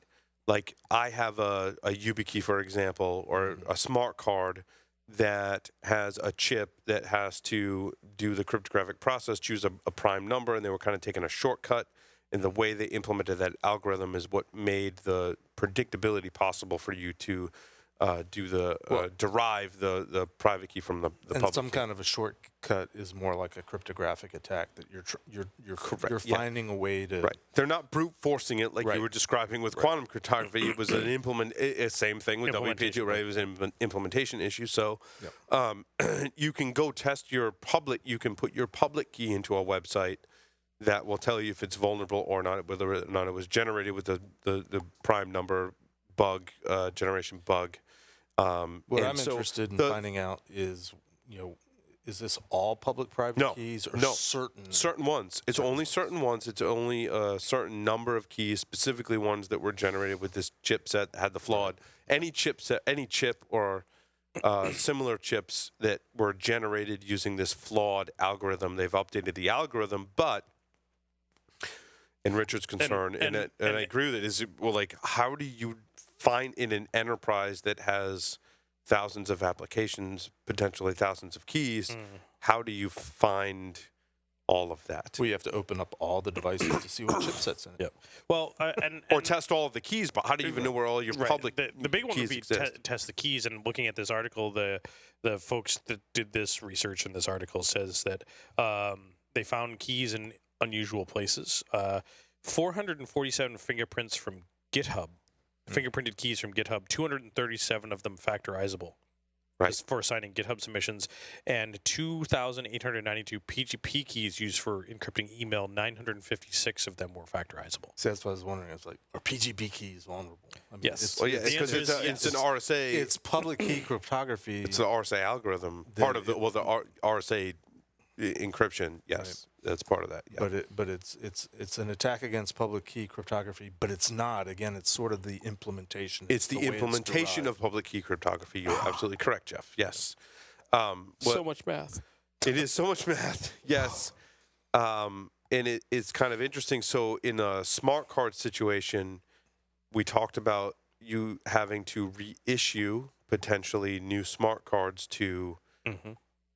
like, I have a YubiKey, for example, or a smart card that has a chip that has to do the cryptographic process, choose a prime number, and they were kind of taking a shortcut. And the way they implemented that algorithm is what made the predictability possible for you to derive the private key from the public. And some kind of a shortcut is more like a cryptographic attack, that you're finding a way to. Right. They're not brute forcing it like you were describing with quantum cryptography. It was an same thing with WPG, right? It was an implementation issue. So you can go test your public. You can put your public key into a website that will tell you if it's vulnerable or not, whether or not it was generated with the prime number bug, generation bug. What I'm interested in finding out is, is this all public-private keys, or certain ones? It's only certain ones. It's only a certain number of keys, specifically ones that were generated with this chipset that had the flawed. Any chip or similar chips that were generated using this flawed algorithm, they've updated the algorithm, but. And Richard's concern, and I agree with it, is, well, like, how do you find in an enterprise that has thousands of applications, potentially thousands of keys, how do you find all of that? We have to open up all the devices to see what chipset's in it. Yep. Well, or test all of the keys, but how do you even know where all your public the big one keys would be test the keys. And looking at this article, the folks that did this research in this article says that they found keys in unusual places. 447 fingerprints from GitHub. Fingerprinted keys from GitHub, 237 of them factorizable, for assigning GitHub submissions, and 2,892 PGP keys used for encrypting email. 956 of them were factorizable. See, that's what I was wondering. It's like, are PGP keys vulnerable? I mean, yes. Because it's an RSA. It's public key cryptography. It's the RSA algorithm. Part of the RSA encryption. Yes. That's part of that. Yeah. But it's an attack against public key cryptography, but it's not. Again, it's sort of the implementation. It's the implementation of public key cryptography. You're absolutely correct, Jeff. Yes. So much math. It is so much math. Yes. And it's kind of interesting. So in a smart card situation, we talked about you having to reissue potentially new smart cards to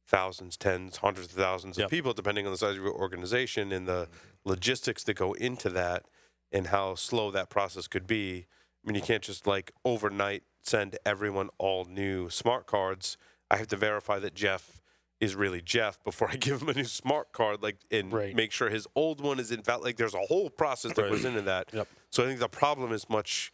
thousands, tens, hundreds of thousands of people, depending on the size of your organization and the logistics that go into that and how slow that process could be. I mean, you can't just like overnight send everyone all new smart cards. I have to verify that Jeff is really Jeff before I give him a new smart card, like, and make sure his old one is invalid. Like, there's a whole process that goes into that. So I think the problem is much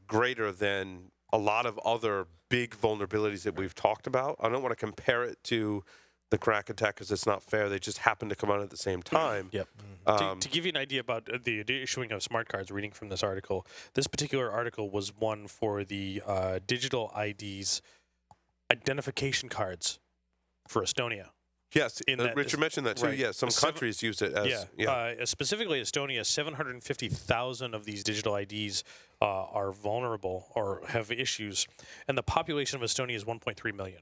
greater than a lot of other big vulnerabilities that we've talked about. I don't want to compare it to the KRACK attack because it's not fair. They just happen to come out at the same time. To give you an idea about the issuing of smart cards, reading from this article, this particular article was one for the digital IDs identification cards for Estonia. Yes, Richard mentioned that too. Yeah, some countries use it as specifically Estonia. 750,000 of these digital IDs are vulnerable or have issues, and the population of Estonia is 1.3 million.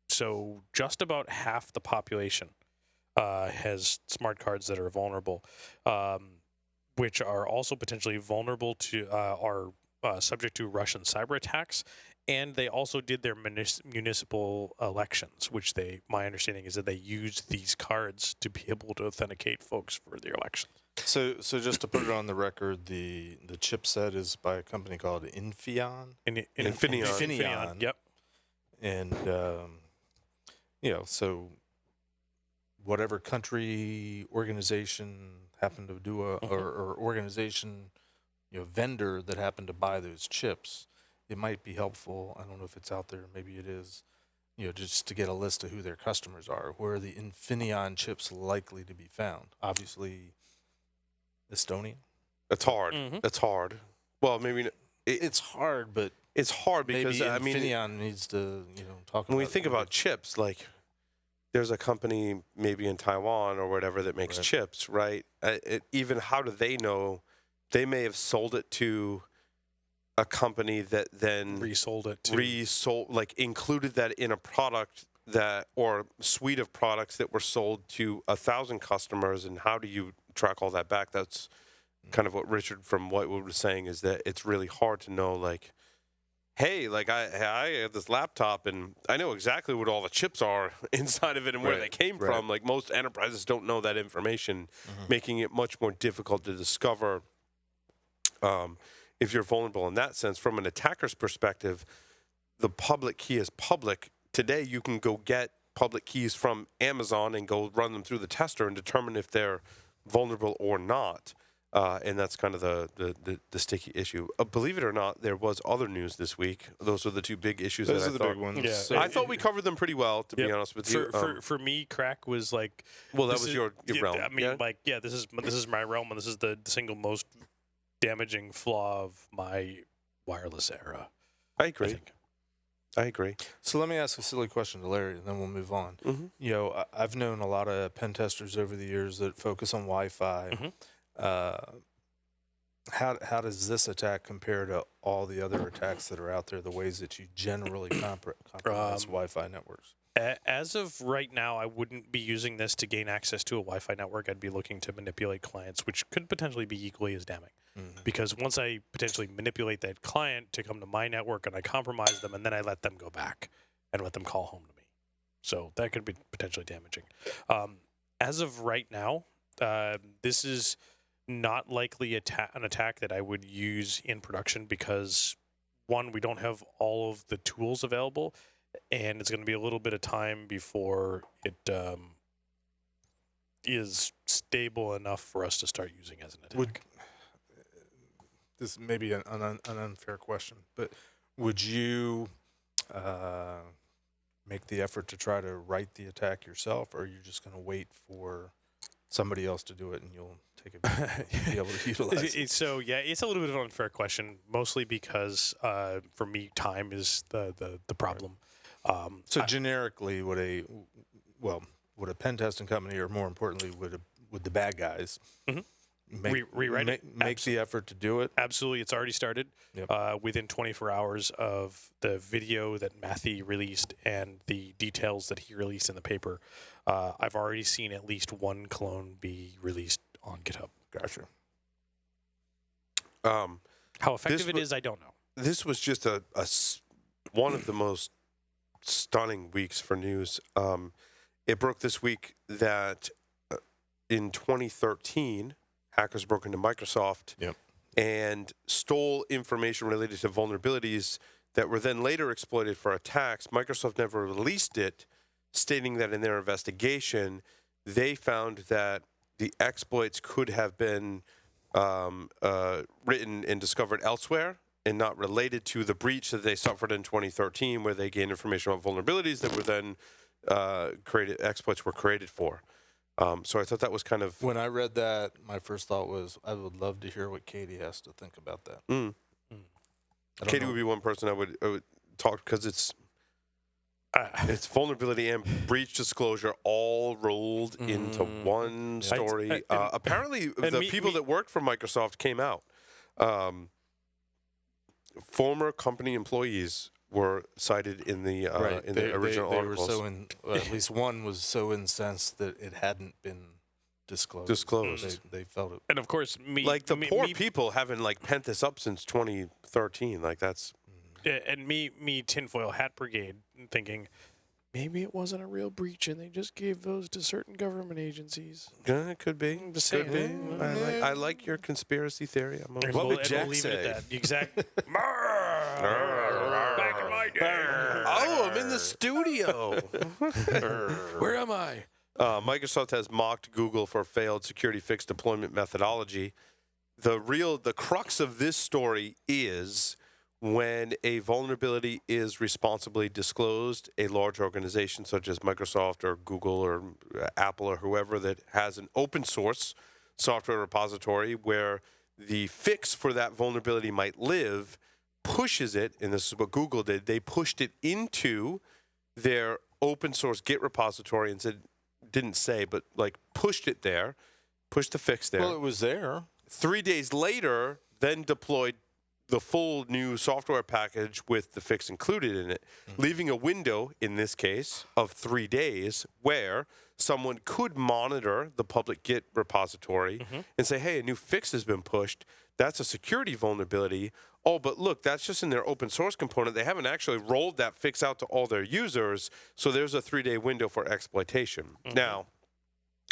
So just about half the population has smart cards that are vulnerable, which are also potentially vulnerable to are subject to Russian cyber attacks. And they also did their municipal elections, which my understanding is that they used these cards to be able to authenticate folks for their elections. So just to put it on the record, the chipset is by a company called Infineon. Infineon. Yep. And so whatever country, organization happened to do or organization, vendor that happened to buy those chips. It might be helpful. I don't know if it's out there. Maybe it is, just to get a list of who their customers are. Where are the Infineon chips likely to be found? Obviously, Estonia. It's hard. It's hard. Well, maybe it's hard, but it's hard because maybe Infineon needs to, talk. When we think about chips, like there's a company maybe in Taiwan or whatever that makes chips, right? Even how do they know? They may have sold it to a company that then resold it like included that in a product that or suite of products that were sold to 1,000 customers. And how do you track all that back? That's kind of what Richard from Whitewood was saying, is that it's really hard to know, like, hey, like I have this laptop and I know exactly what all the chips are inside of it and where they came from. Like most enterprises don't know that information, making it much more difficult to discover if you're vulnerable in that sense. From an attacker's perspective, the public key is public. Today, you can go get public keys from Amazon and go run them through the tester and determine if they're vulnerable or not. And that's kind of the sticky issue. Believe it or not, there was other news this week. Those are the two big issues. Those are the big ones. Yeah. So I thought we covered them pretty well, to be honest with you. For me, KRACK was like, well, that was your realm. I mean, this is my realm, and this is the single most damaging flaw of my wireless era. I agree. So let me ask a silly question to Larry, and then we'll move on. I've known a lot of pen testers over the years that focus on Wi-Fi. How does this attack compare to all the other attacks that are out there, the ways that you generally compromise Wi-Fi networks? As of right now, I wouldn't be using this to gain access to a Wi-Fi network. I'd be looking to manipulate clients, which could potentially be equally as damning. Because once I potentially manipulate that client to come to my network and I compromise them, and then I let them go back and let them call home to me. So that could be potentially damaging. As of right now, this is not likely an attack that I would use in production because, one, we don't have all of the tools available, and it's going to be a little bit of time before it is stable enough for us to start using as an attack. This may be an unfair question, but would you make the effort to try to write the attack yourself, or are you just going to wait for somebody else to do it and you'll take it be able to utilize it? So, yeah, it's a little bit of an unfair question, mostly because for me, time is the problem. So generically, would a pen testing company, or more importantly, would the bad guys rewrite it? Make the effort to do it? Absolutely. It's already started. Within 24 hours of the video that Matthew released and the details that he released in the paper, I've already seen at least one clone be released on GitHub. Gotcha. How effective it is, I don't know. This was just a one of the most stunning weeks for news. It broke this week that in 2013, hackers broke into Microsoft and stole information related to vulnerabilities that were then later exploited for attacks. Microsoft never released it, stating that in their investigation, they found that the exploits could have been written and discovered elsewhere and not related to the breach that they suffered in 2013, where they gained information about vulnerabilities that were then exploits were created for. So I thought that was kind of... When I read that, my first thought was, I would love to hear what Katie has to think about that. Katie would be one person I would talk, because it's vulnerability and breach disclosure all rolled into one story. Apparently, the people that worked for Microsoft came out. Former company employees were cited in the original articles. Were so at least one was so incensed that it hadn't been disclosed. They felt it. And of course, poor people haven't pent this up since 2013. That's... And me, tinfoil hat brigade, thinking maybe it wasn't a real breach and they just gave those to certain government agencies. Yeah, it could be. Could be. I like your conspiracy theory. What would Jack say? Exactly. Back in my day. Oh, I'm in the studio. Where am I? Microsoft has mocked Google for failed security fix deployment methodology. The crux of this story is, when a vulnerability is responsibly disclosed, a large organization such as Microsoft or Google or Apple or whoever that has an open source software repository where the fix for that vulnerability might live, pushes it, and this is what Google did, they pushed it into their open source Git repository and pushed it there, pushed the fix there. Well, it was there. 3 days later, then deployed the full new software package with the fix included in it, leaving a window, in this case, of 3 days where someone could monitor the public Git repository and say, hey, a new fix has been pushed. That's a security vulnerability. Oh, but look, that's just in their open source component. They haven't actually rolled that fix out to all their users, so there's a 3-day window for exploitation. Now,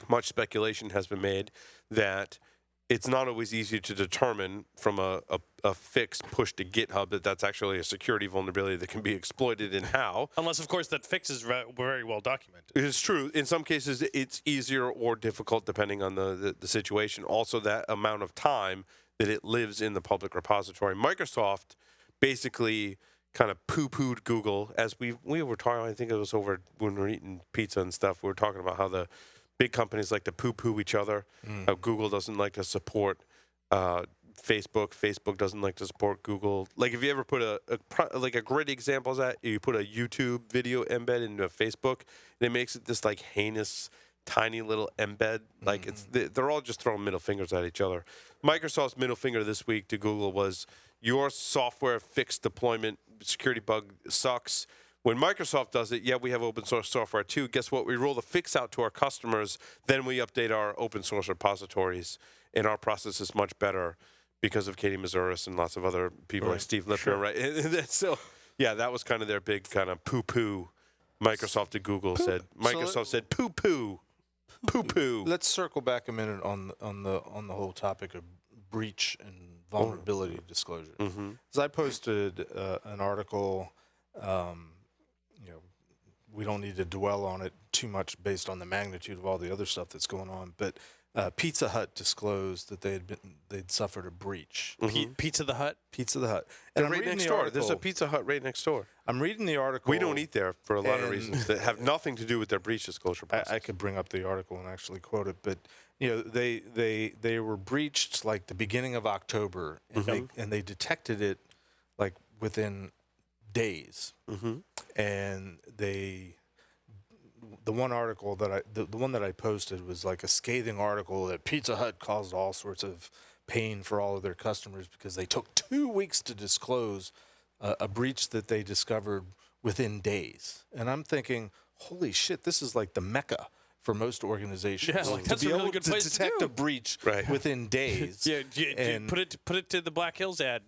much speculation has been made that it's not always easy to determine from a fix pushed to GitHub that that's actually a security vulnerability that can be exploited, and how. Unless, of course, that fix is very well documented. It's true. In some cases, it's easier or difficult depending on the situation. Also, that amount of time that it lives in the public repository. Microsoft basically kind of poo-pooed Google, as we were talking, I think it was over when we were eating pizza and stuff, we were talking about how the big companies like to poo-poo each other, how Google doesn't like to support Facebook. Facebook doesn't like to support Google. Like, if you ever put a great example is that you put a YouTube video embed into Facebook, and it makes it this heinous, tiny little embed. Like, they're all just throwing middle fingers at each other. Microsoft's middle finger this week to Google was, your software fix deployment security bug sucks. When Microsoft does it, yeah, we have open source software too. Guess what? We roll the fix out to our customers, then we update our open source repositories, and our process is much better because of Katie Mazouris and lots of other people like Steve Lipner, right? And so, yeah, that was kind of their big kind of poo-poo. Microsoft to Google said. Microsoft said poo-poo, poo-poo. Let's circle back a minute on the whole topic of breach and vulnerability disclosure. As I posted an article. We don't need to dwell on it too much based on the magnitude of all the other stuff that's going on, but Pizza Hut disclosed that they'd suffered a breach. Pizza the Hut? Pizza the Hut. And right next door. There's a Pizza Hut right next door. I'm reading the article. We don't eat there for a lot of reasons that have nothing to do with their breach disclosure process. I could bring up the article and actually quote it, but they were breached like the beginning of October, and they detected it like within days. And the one article that the one that I posted was like a scathing article that Pizza Hut caused all sorts of pain for all of their customers because they took 2 weeks to disclose a breach that they discovered within days. And I'm thinking, holy shit, this is like the Mecca for most organizations. Yeah, like, that's to be a really able good to place to detect do. a breach within days. Put it to the Black Hills ad.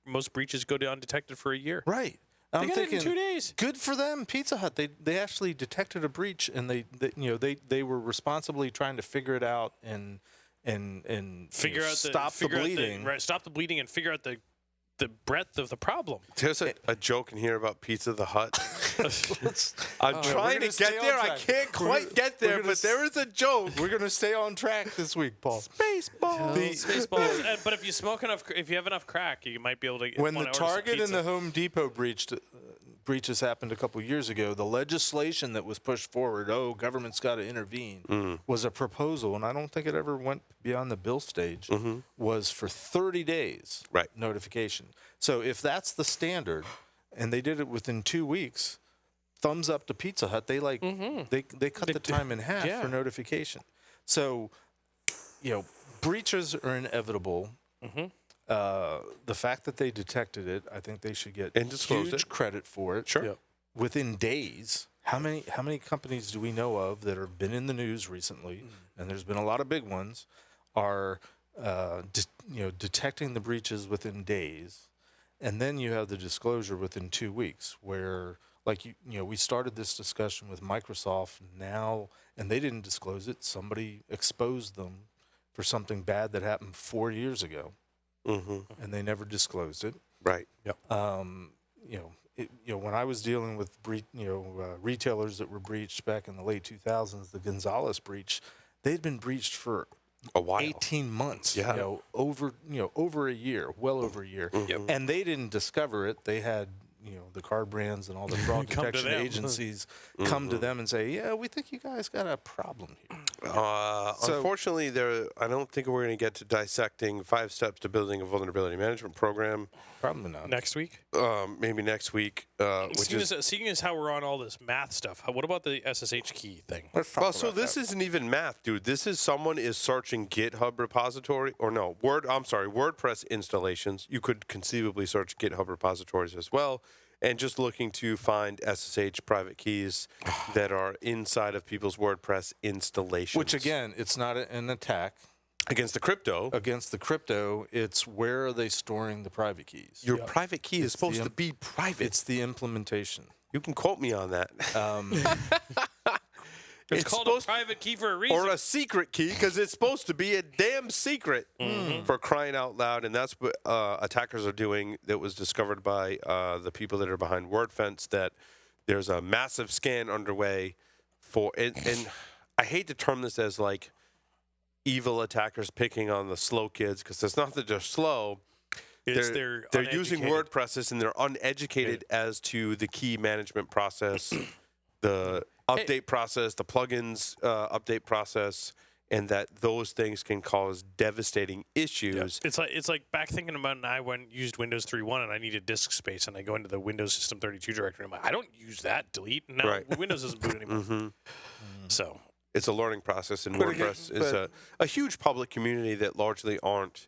Most breaches go undetected for a year. Right. I'm got thinking, it in 2 days. good for them, Pizza Hut. They actually detected a breach, and they were responsibly trying to figure it out and stop the bleeding. Stop the bleeding and figure out the breadth of the problem. There's a joke in here about Pizza the Hut. I'm trying to get there. I can't quite get there, but there is a joke. We're going to stay on track this week, Paul. Spaceballs. But if you have enough crack, you might be able to. When the Target and the Home Depot breaches happened a couple years ago, the legislation that was pushed forward, government's got to intervene, was a proposal, and I don't think it ever went beyond the bill stage, was for 30 days notification. So if that's the standard, and they did it within 2 weeks, thumbs up to Pizza Hut. They they cut the time in half for notification. So, breaches are inevitable. The fact that they detected it, I think they should get huge credit for it. Sure. Within days. How many companies do we know of that have been in the news recently, and there's been a lot of big ones, are detecting the breaches within days, and then you have the disclosure within 2 weeks, where we started this discussion with Microsoft now, and they didn't disclose it. Somebody exposed them for something bad that happened 4 years ago. And they never disclosed it. Right. Yep. When I was dealing with retailers that were breached back in the late 2000s, the Gonzalez breach, they'd been breached for a while, 18 months. Yeah. Over a year, well over a year. And they didn't discover it. They had the card brands and all the fraud detection agencies come to them and say, yeah, we think you guys got a problem here. Unfortunately, I don't think we're going to get to dissecting 5 steps to building a vulnerability management program. Probably not. Next week? Maybe next week. Seeing as how we're on all this math stuff, what about the SSH key thing? This isn't even math, dude. This is someone is searching GitHub repository, WordPress installations. You could conceivably search GitHub repositories as well, and just looking to find SSH private keys that are inside of people's WordPress installations. Which, again, it's not an attack. Against the crypto. Against the crypto, it's where are they storing the private keys? Your private key is supposed to be private. It's the implementation. You can quote me on that. It's called a private key for a reason. Or a secret key, because it's supposed to be a damn secret, for crying out loud. And that's what attackers are doing. That was discovered by the people that are behind WordFence, that there's a massive scan underway for, and I hate to term this as like evil attackers picking on the slow kids, because it's not that they're slow. They're using WordPresses, and they're uneducated as to the key management process, the update process, the plugins update process, and that those things can cause devastating issues. Yeah. It's like back thinking about when I used Windows 3.1 and I needed disk space, and I go into the Windows System 32 directory, and I'm like, I don't use that. Delete. No, Windows doesn't boot anymore. So it's a learning process, and WordPress is a huge public community that largely aren't.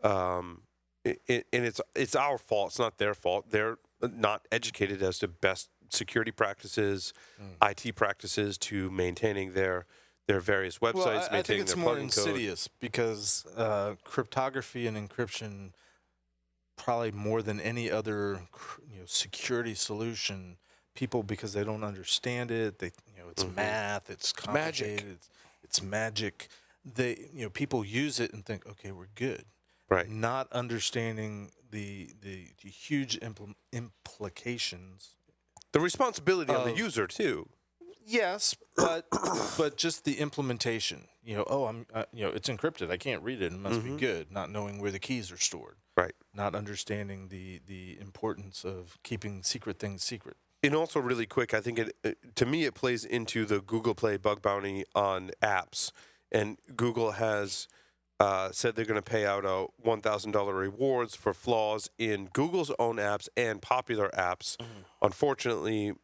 And it's our fault. It's not their fault. They're not educated as to best security practices, IT practices to maintaining their various websites. Well, I think it's more insidious because cryptography and encryption, probably more than any other security solution, people, because they don't understand it, it's math, it's complicated, it's magic. People use it and think, okay, we're good. Right. Not understanding the huge implications. The responsibility on the user too. Yes, but just the implementation. It's encrypted. I can't read it. It must be good. Not knowing where the keys are stored. Right. Not understanding the importance of keeping secret things secret. And also, really quick, I think to me it plays into the Google Play bug bounty on apps, and Google has said they're going to pay out $1,000 rewards for flaws in Google's own apps and popular apps. Unfortunately,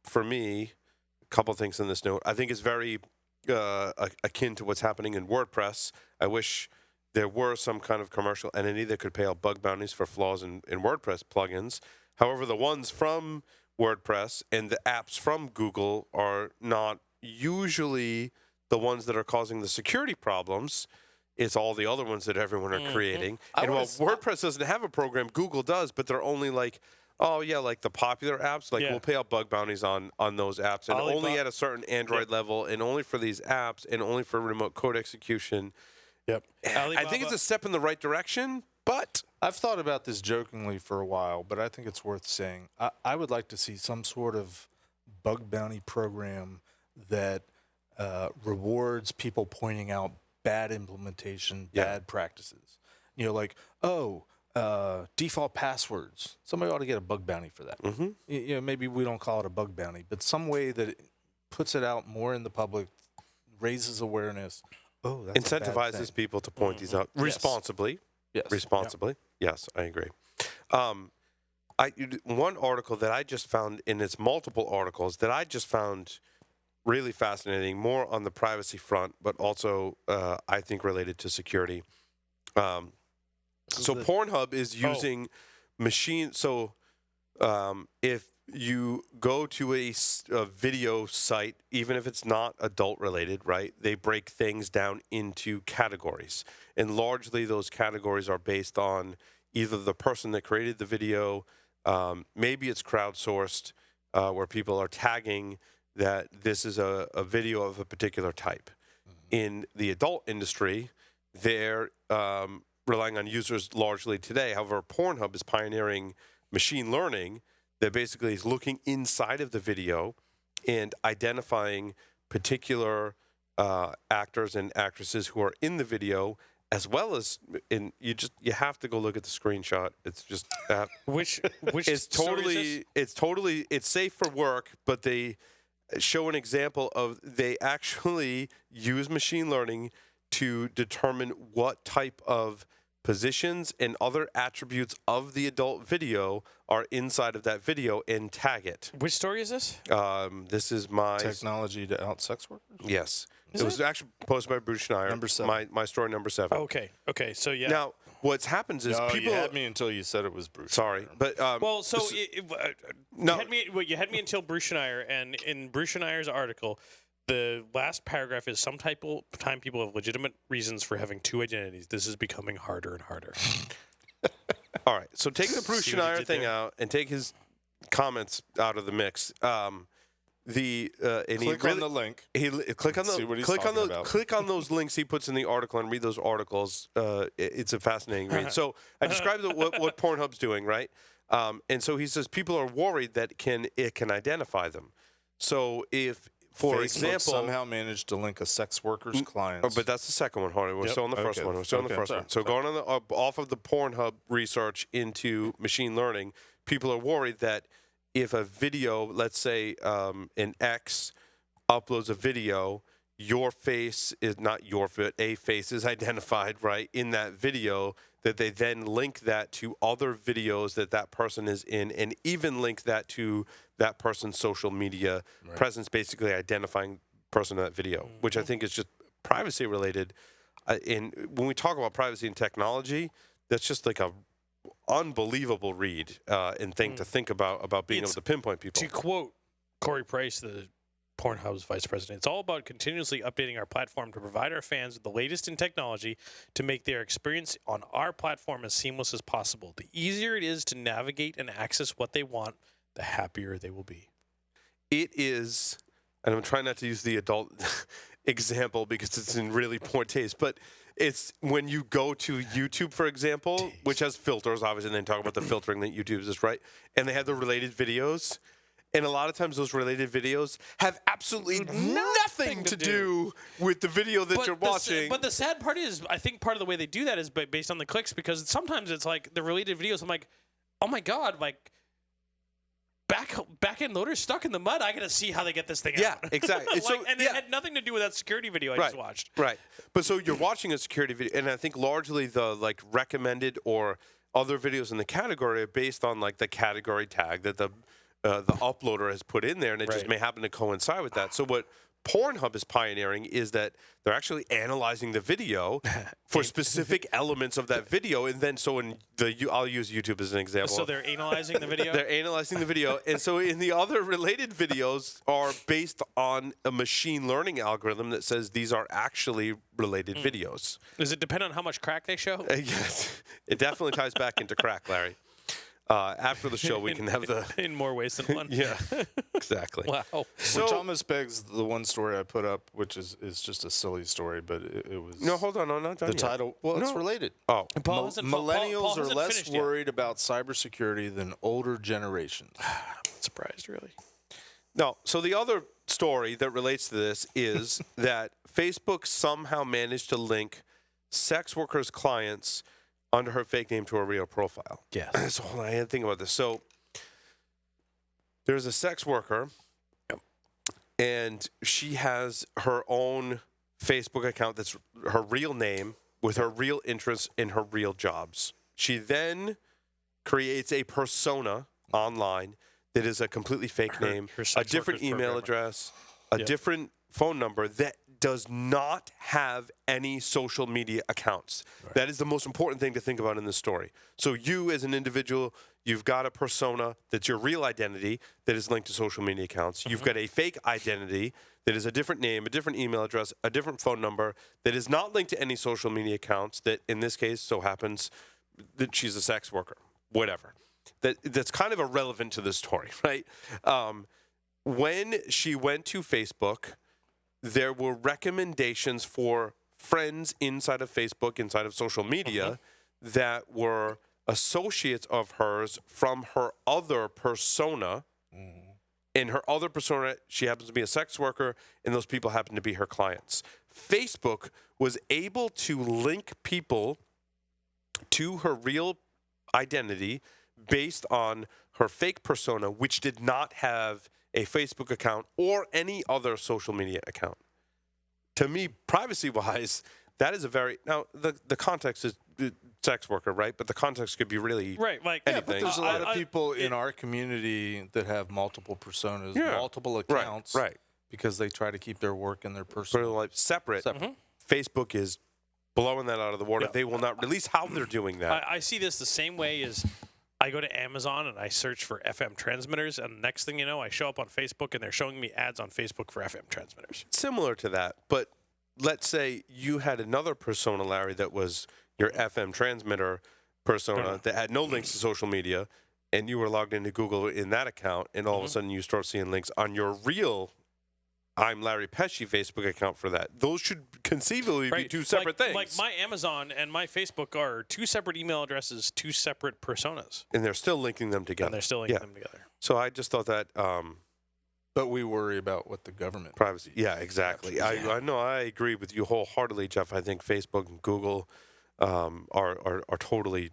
for me, a couple things in this note. I think it's very akin to what's happening in WordPress. I wish there were some kind of commercial entity that could pay out bug bounties for flaws in WordPress plugins. However, the ones from WordPress and the apps from Google are not usually the ones that are causing the security problems. It's all the other ones that everyone are creating. And while WordPress doesn't have a program, Google does, but they're only like Oh yeah, like the popular apps. Like Yeah. we'll pay out bug bounties on those apps, and only Alibaba- at a certain Android level, and only for these apps, and only for remote code execution. Yep. I think it's a step in the right direction, but I've thought about this jokingly for a while, but I think it's worth saying. I would like to see some sort of bug bounty program that rewards people pointing out bad implementation, bad practices. You know, like, default passwords. Somebody ought to get a bug bounty for that. Mm-hmm. You know, maybe we don't call it a bug bounty, but some way that it puts it out more in the public, raises awareness. Oh, that's a bad incentivizes thing. people to point these out responsibly. Yes. Responsibly. Yes, I agree. One article that I just found, and it's multiple articles that I just found really fascinating, more on the privacy front, but also I think related to security. So Pornhub is using machine. So if you go to a video site, even if it's not adult related, right, they break things down into categories. And largely those categories are based on either the person that created the video, maybe it's crowdsourced, where people are tagging that this is a video of a particular type. In the adult industry, they're relying on users largely today. However, Pornhub is pioneering machine learning that basically is looking inside of the video and identifying particular actors and actresses who are in the video, as well as you have to go look at the screenshot. It's just which it's totally it's safe for work, but they show an example of they actually use machine learning to determine what type of positions and other attributes of the adult video are inside of that video and tag it. Which story is this? This is my technology to out sex workers. Yes, it was actually posted by Bruce Schneier. Number 7. My story number 7. Okay. So yeah. Now, what's happens is people you had me until you said it was Bruce. Sorry, but well, so no, you had me until Bruce Schneier, and in Bruce Schneier's article, the last paragraph is time people have legitimate reasons for having two identities. This is becoming harder and harder. All right, so take the Bruce Schneier thing out and take his comments out of the mix. On the link. Click on those links he puts in the article and read those articles. It's a fascinating read. So I described what Pornhub's doing, right? And so he says people are worried that it can identify them. So if, for Facebook example, somehow managed to link a sex worker's clients. But that's the second one, Hardy. We're still on the first one. So going on off of the Pornhub research into machine learning, people are worried that if a video, let's say an X uploads a video, your face is not your foot, a face is identified, right, in that video, that they then link that to other videos that person is in, and even link that to that person's social media presence, basically identifying the person in that video, which I think is just privacy related. And when we talk about privacy and technology, that's just like a unbelievable read and thing to think about being able to pinpoint people. To quote Corey Price, the Pornhub's vice president, it's all about continuously updating our platform to provide our fans with the latest in technology to make their experience on our platform as seamless as possible. The easier it is to navigate and access what they want, the happier they will be. It is, and I'm trying not to use the adult example because it's in really poor taste, but it's when you go to YouTube, for example, which has filters, obviously, and then talk about the filtering that YouTube uses, right? And they have the related videos. And a lot of times those related videos have absolutely nothing to do with the video that you're watching. But the sad part is, I think part of the way they do that is based on the clicks, because sometimes it's like the related videos, I'm like, oh my God, like back-end loader's stuck in the mud. I got to see how they get this thing out. Yeah, exactly. It had nothing to do with that security video I just watched. Right. But so you're watching a security video, and I think largely the recommended or other videos in the category are based on the category tag that the uploader has put in there, and it just may happen to coincide with that. So what Pornhub is pioneering is that they're actually analyzing the video for specific elements of that video, and then I'll use YouTube as an example. So they're analyzing the video? They're analyzing the video, and so in the other related videos are based on a machine learning algorithm that says these are actually related videos. Does it depend on how much crack they show? Yes. It definitely ties back into crack, Larry. After the show, we can have the in more ways than one. yeah, exactly. Wow. So which almost begs the one story I put up, which is just a silly story, but it was no, hold on, no, not done the yet. title. Well, it's related. Oh, Millennials are less finished yet. worried about cybersecurity than older generations. I'm not surprised, really. no. So the other story that relates to this is that Facebook somehow managed to link sex workers' clients under her fake name to a real profile. Yes. So hold on, I had to think about this. So there's a sex worker, and she has her own Facebook account that's her real name with her real interests in her real jobs. She then creates a persona online that is a completely fake name, a different email address, a different phone number that does not have any social media accounts. Right. That is the most important thing to think about in this story. So you as an individual, you've got a persona that's your real identity that is linked to social media accounts. You've got a fake identity that is a different name, a different email address, a different phone number that is not linked to any social media accounts that in this case so happens that she's a sex worker, whatever. That's kind of irrelevant to the story, right? When she went to Facebook, there were recommendations for friends inside of Facebook, inside of social media, that were associates of hers from her other persona. In her other persona, she happens to be a sex worker, and those people happen to be her clients. Facebook was able to link people to her real identity based on her fake persona, which did not have a Facebook account or any other social media account. To me, privacy-wise, that is a very... Now, the context is sex worker, right? But the context could be really like anything. But there's a lot of people in our community that have multiple personas, multiple accounts, right? Because they try to keep their work and their personal life separate. Facebook is blowing that out of the water. They will not release how they're doing that. I see this the same way as I go to Amazon and I search for FM transmitters, and next thing you know, I show up on Facebook and they're showing me ads on Facebook for FM transmitters. Similar to that, but let's say you had another persona, Larry, that was your FM transmitter persona that had no links to social media, and you were logged into Google in that account, and all of a sudden you start seeing links on your real I'm Larry Pesci Facebook account for that. Those should conceivably be two separate things. Like my Amazon and my Facebook are two separate email addresses, two separate personas. And they're still linking them together. So I just thought that... but we worry about what the government... Privacy. Yeah, exactly. I know. I agree with you wholeheartedly, Jeff. I think Facebook and Google are totally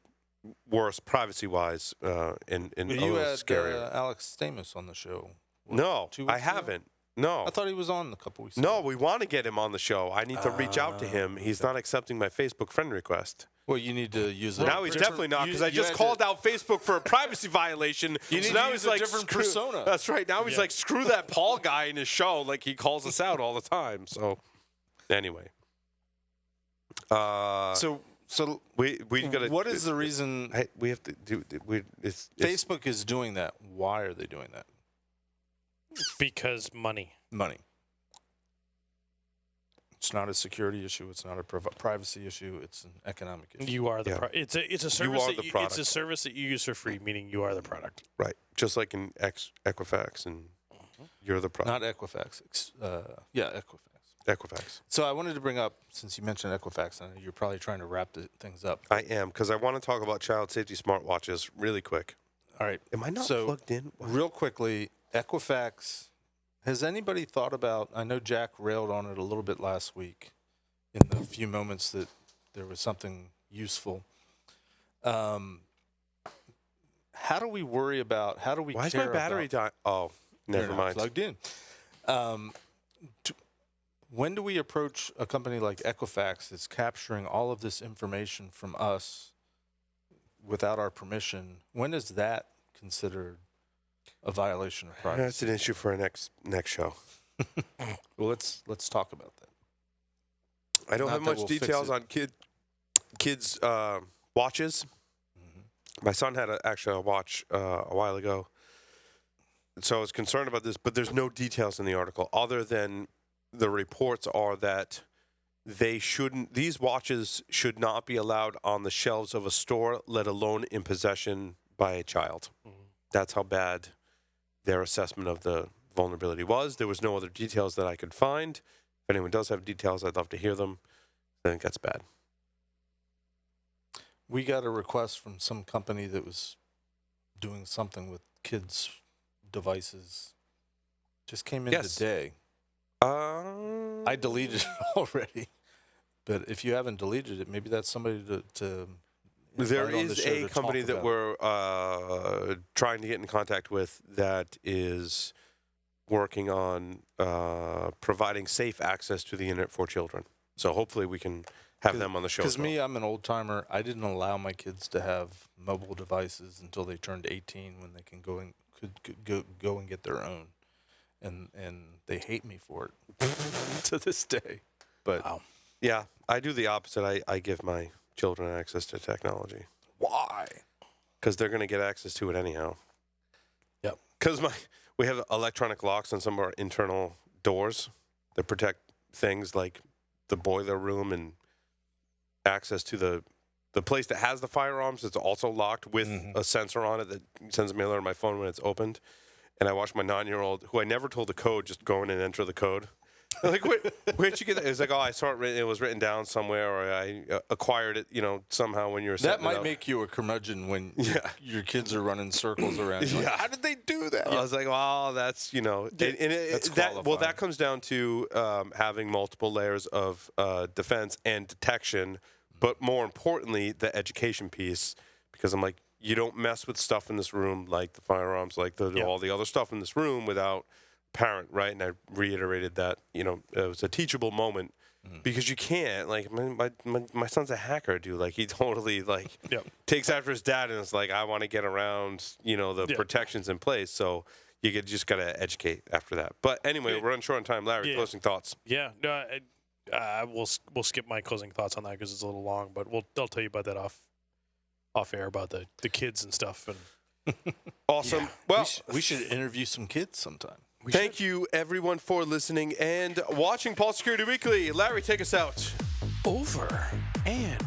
worse privacy-wise and a little scarier. You had Alex Stamos on the show. No, I haven't. No. I thought he was on a couple weeks ago. No, we want to get him on the show. I need to reach out to him. He's not accepting my Facebook friend request. Well, you need to use it. Now he's definitely not, because I just called out Facebook for a privacy violation. So now he's like, different persona. That's right. Now he's like, screw that Paul guy in his show. Like, he calls us out all the time. So, anyway. So we got to... What is the reason... we have to do... Facebook is doing that. Why are they doing that? Because money. It's not a security issue. It's not a privacy issue. It's an economic issue. You are the it's a service. It's a service that you use for free, meaning you are the product. Right. Just like in Equifax, and you're the product. Not Equifax. Equifax. Equifax. So I wanted to bring up, since you mentioned Equifax, I know you're probably trying to wrap things up. I am, because I want to talk about child safety smartwatches really quick. All right. Am I not plugged in? Real quickly, Equifax, has anybody thought about, I know Jack railed on it a little bit last week in the few moments that there was something useful. How do we worry about, how do we Why care is my battery dying? Oh, never mind. Plugged in. When do we approach a company like Equifax that's capturing all of this information from us without our permission? When is that considered a violation of privacy? That's an issue for our next show. Well, let's talk about that. I don't have much details on kids' watches. My son had actually a watch a while ago, so I was concerned about this. But there's no details in the article other than the reports are that these watches should not be allowed on the shelves of a store, let alone in possession by a child. That's how bad their assessment of the vulnerability was. There was no other details that I could find. If anyone does have details, I'd love to hear them. I think that's bad. We got a request from some company that was doing something with kids' devices. Just came in today. I deleted it already. But if you haven't deleted it, maybe that's somebody to there is a company that we're trying to get in contact with that is working on providing safe access to the internet for children. So hopefully we can have them on the show. Because me, I'm an old timer. I didn't allow my kids to have mobile devices until they turned 18, when they can could go and get their own, and they hate me for it to this day. But yeah, I do the opposite. I give my children access to technology. Why? Because they're going to get access to it anyhow. Yep. Because we have electronic locks on some of our internal doors that protect things like the boiler room, and access to the place that has the firearms. It's also locked with a sensor on it that sends me an alert on my phone when it's opened. And I watched my 9-year-old, who I never told the code, just go in and enter the code. I'm like, where'd you get that? It was like, I saw it written. It was written down somewhere, or I acquired it, somehow when you were setting That it might up. make you a curmudgeon when your kids are running circles around you. Like, how did they do that? I was like, well, that's, that comes down to having multiple layers of defense and detection, but more importantly, the education piece, because I'm like, you don't mess with stuff in this room like the firearms, like all the other stuff in this room without parent, right? And I reiterated that, it was a teachable moment, because you can't, like, my son's a hacker, dude. Like, he totally, like, takes after his dad, and it's like, I want to get around, the protections in place. So you just got to educate after that. But anyway, we're short on time. Larry, closing thoughts. Yeah, no, we'll skip my closing thoughts on that because it's a little long, but I'll tell you about that off air about the kids and stuff. And awesome. Yeah. Well, we should interview some kids sometime. Thank you, everyone, for listening and watching Paul Security Weekly. Larry, take us out. Over and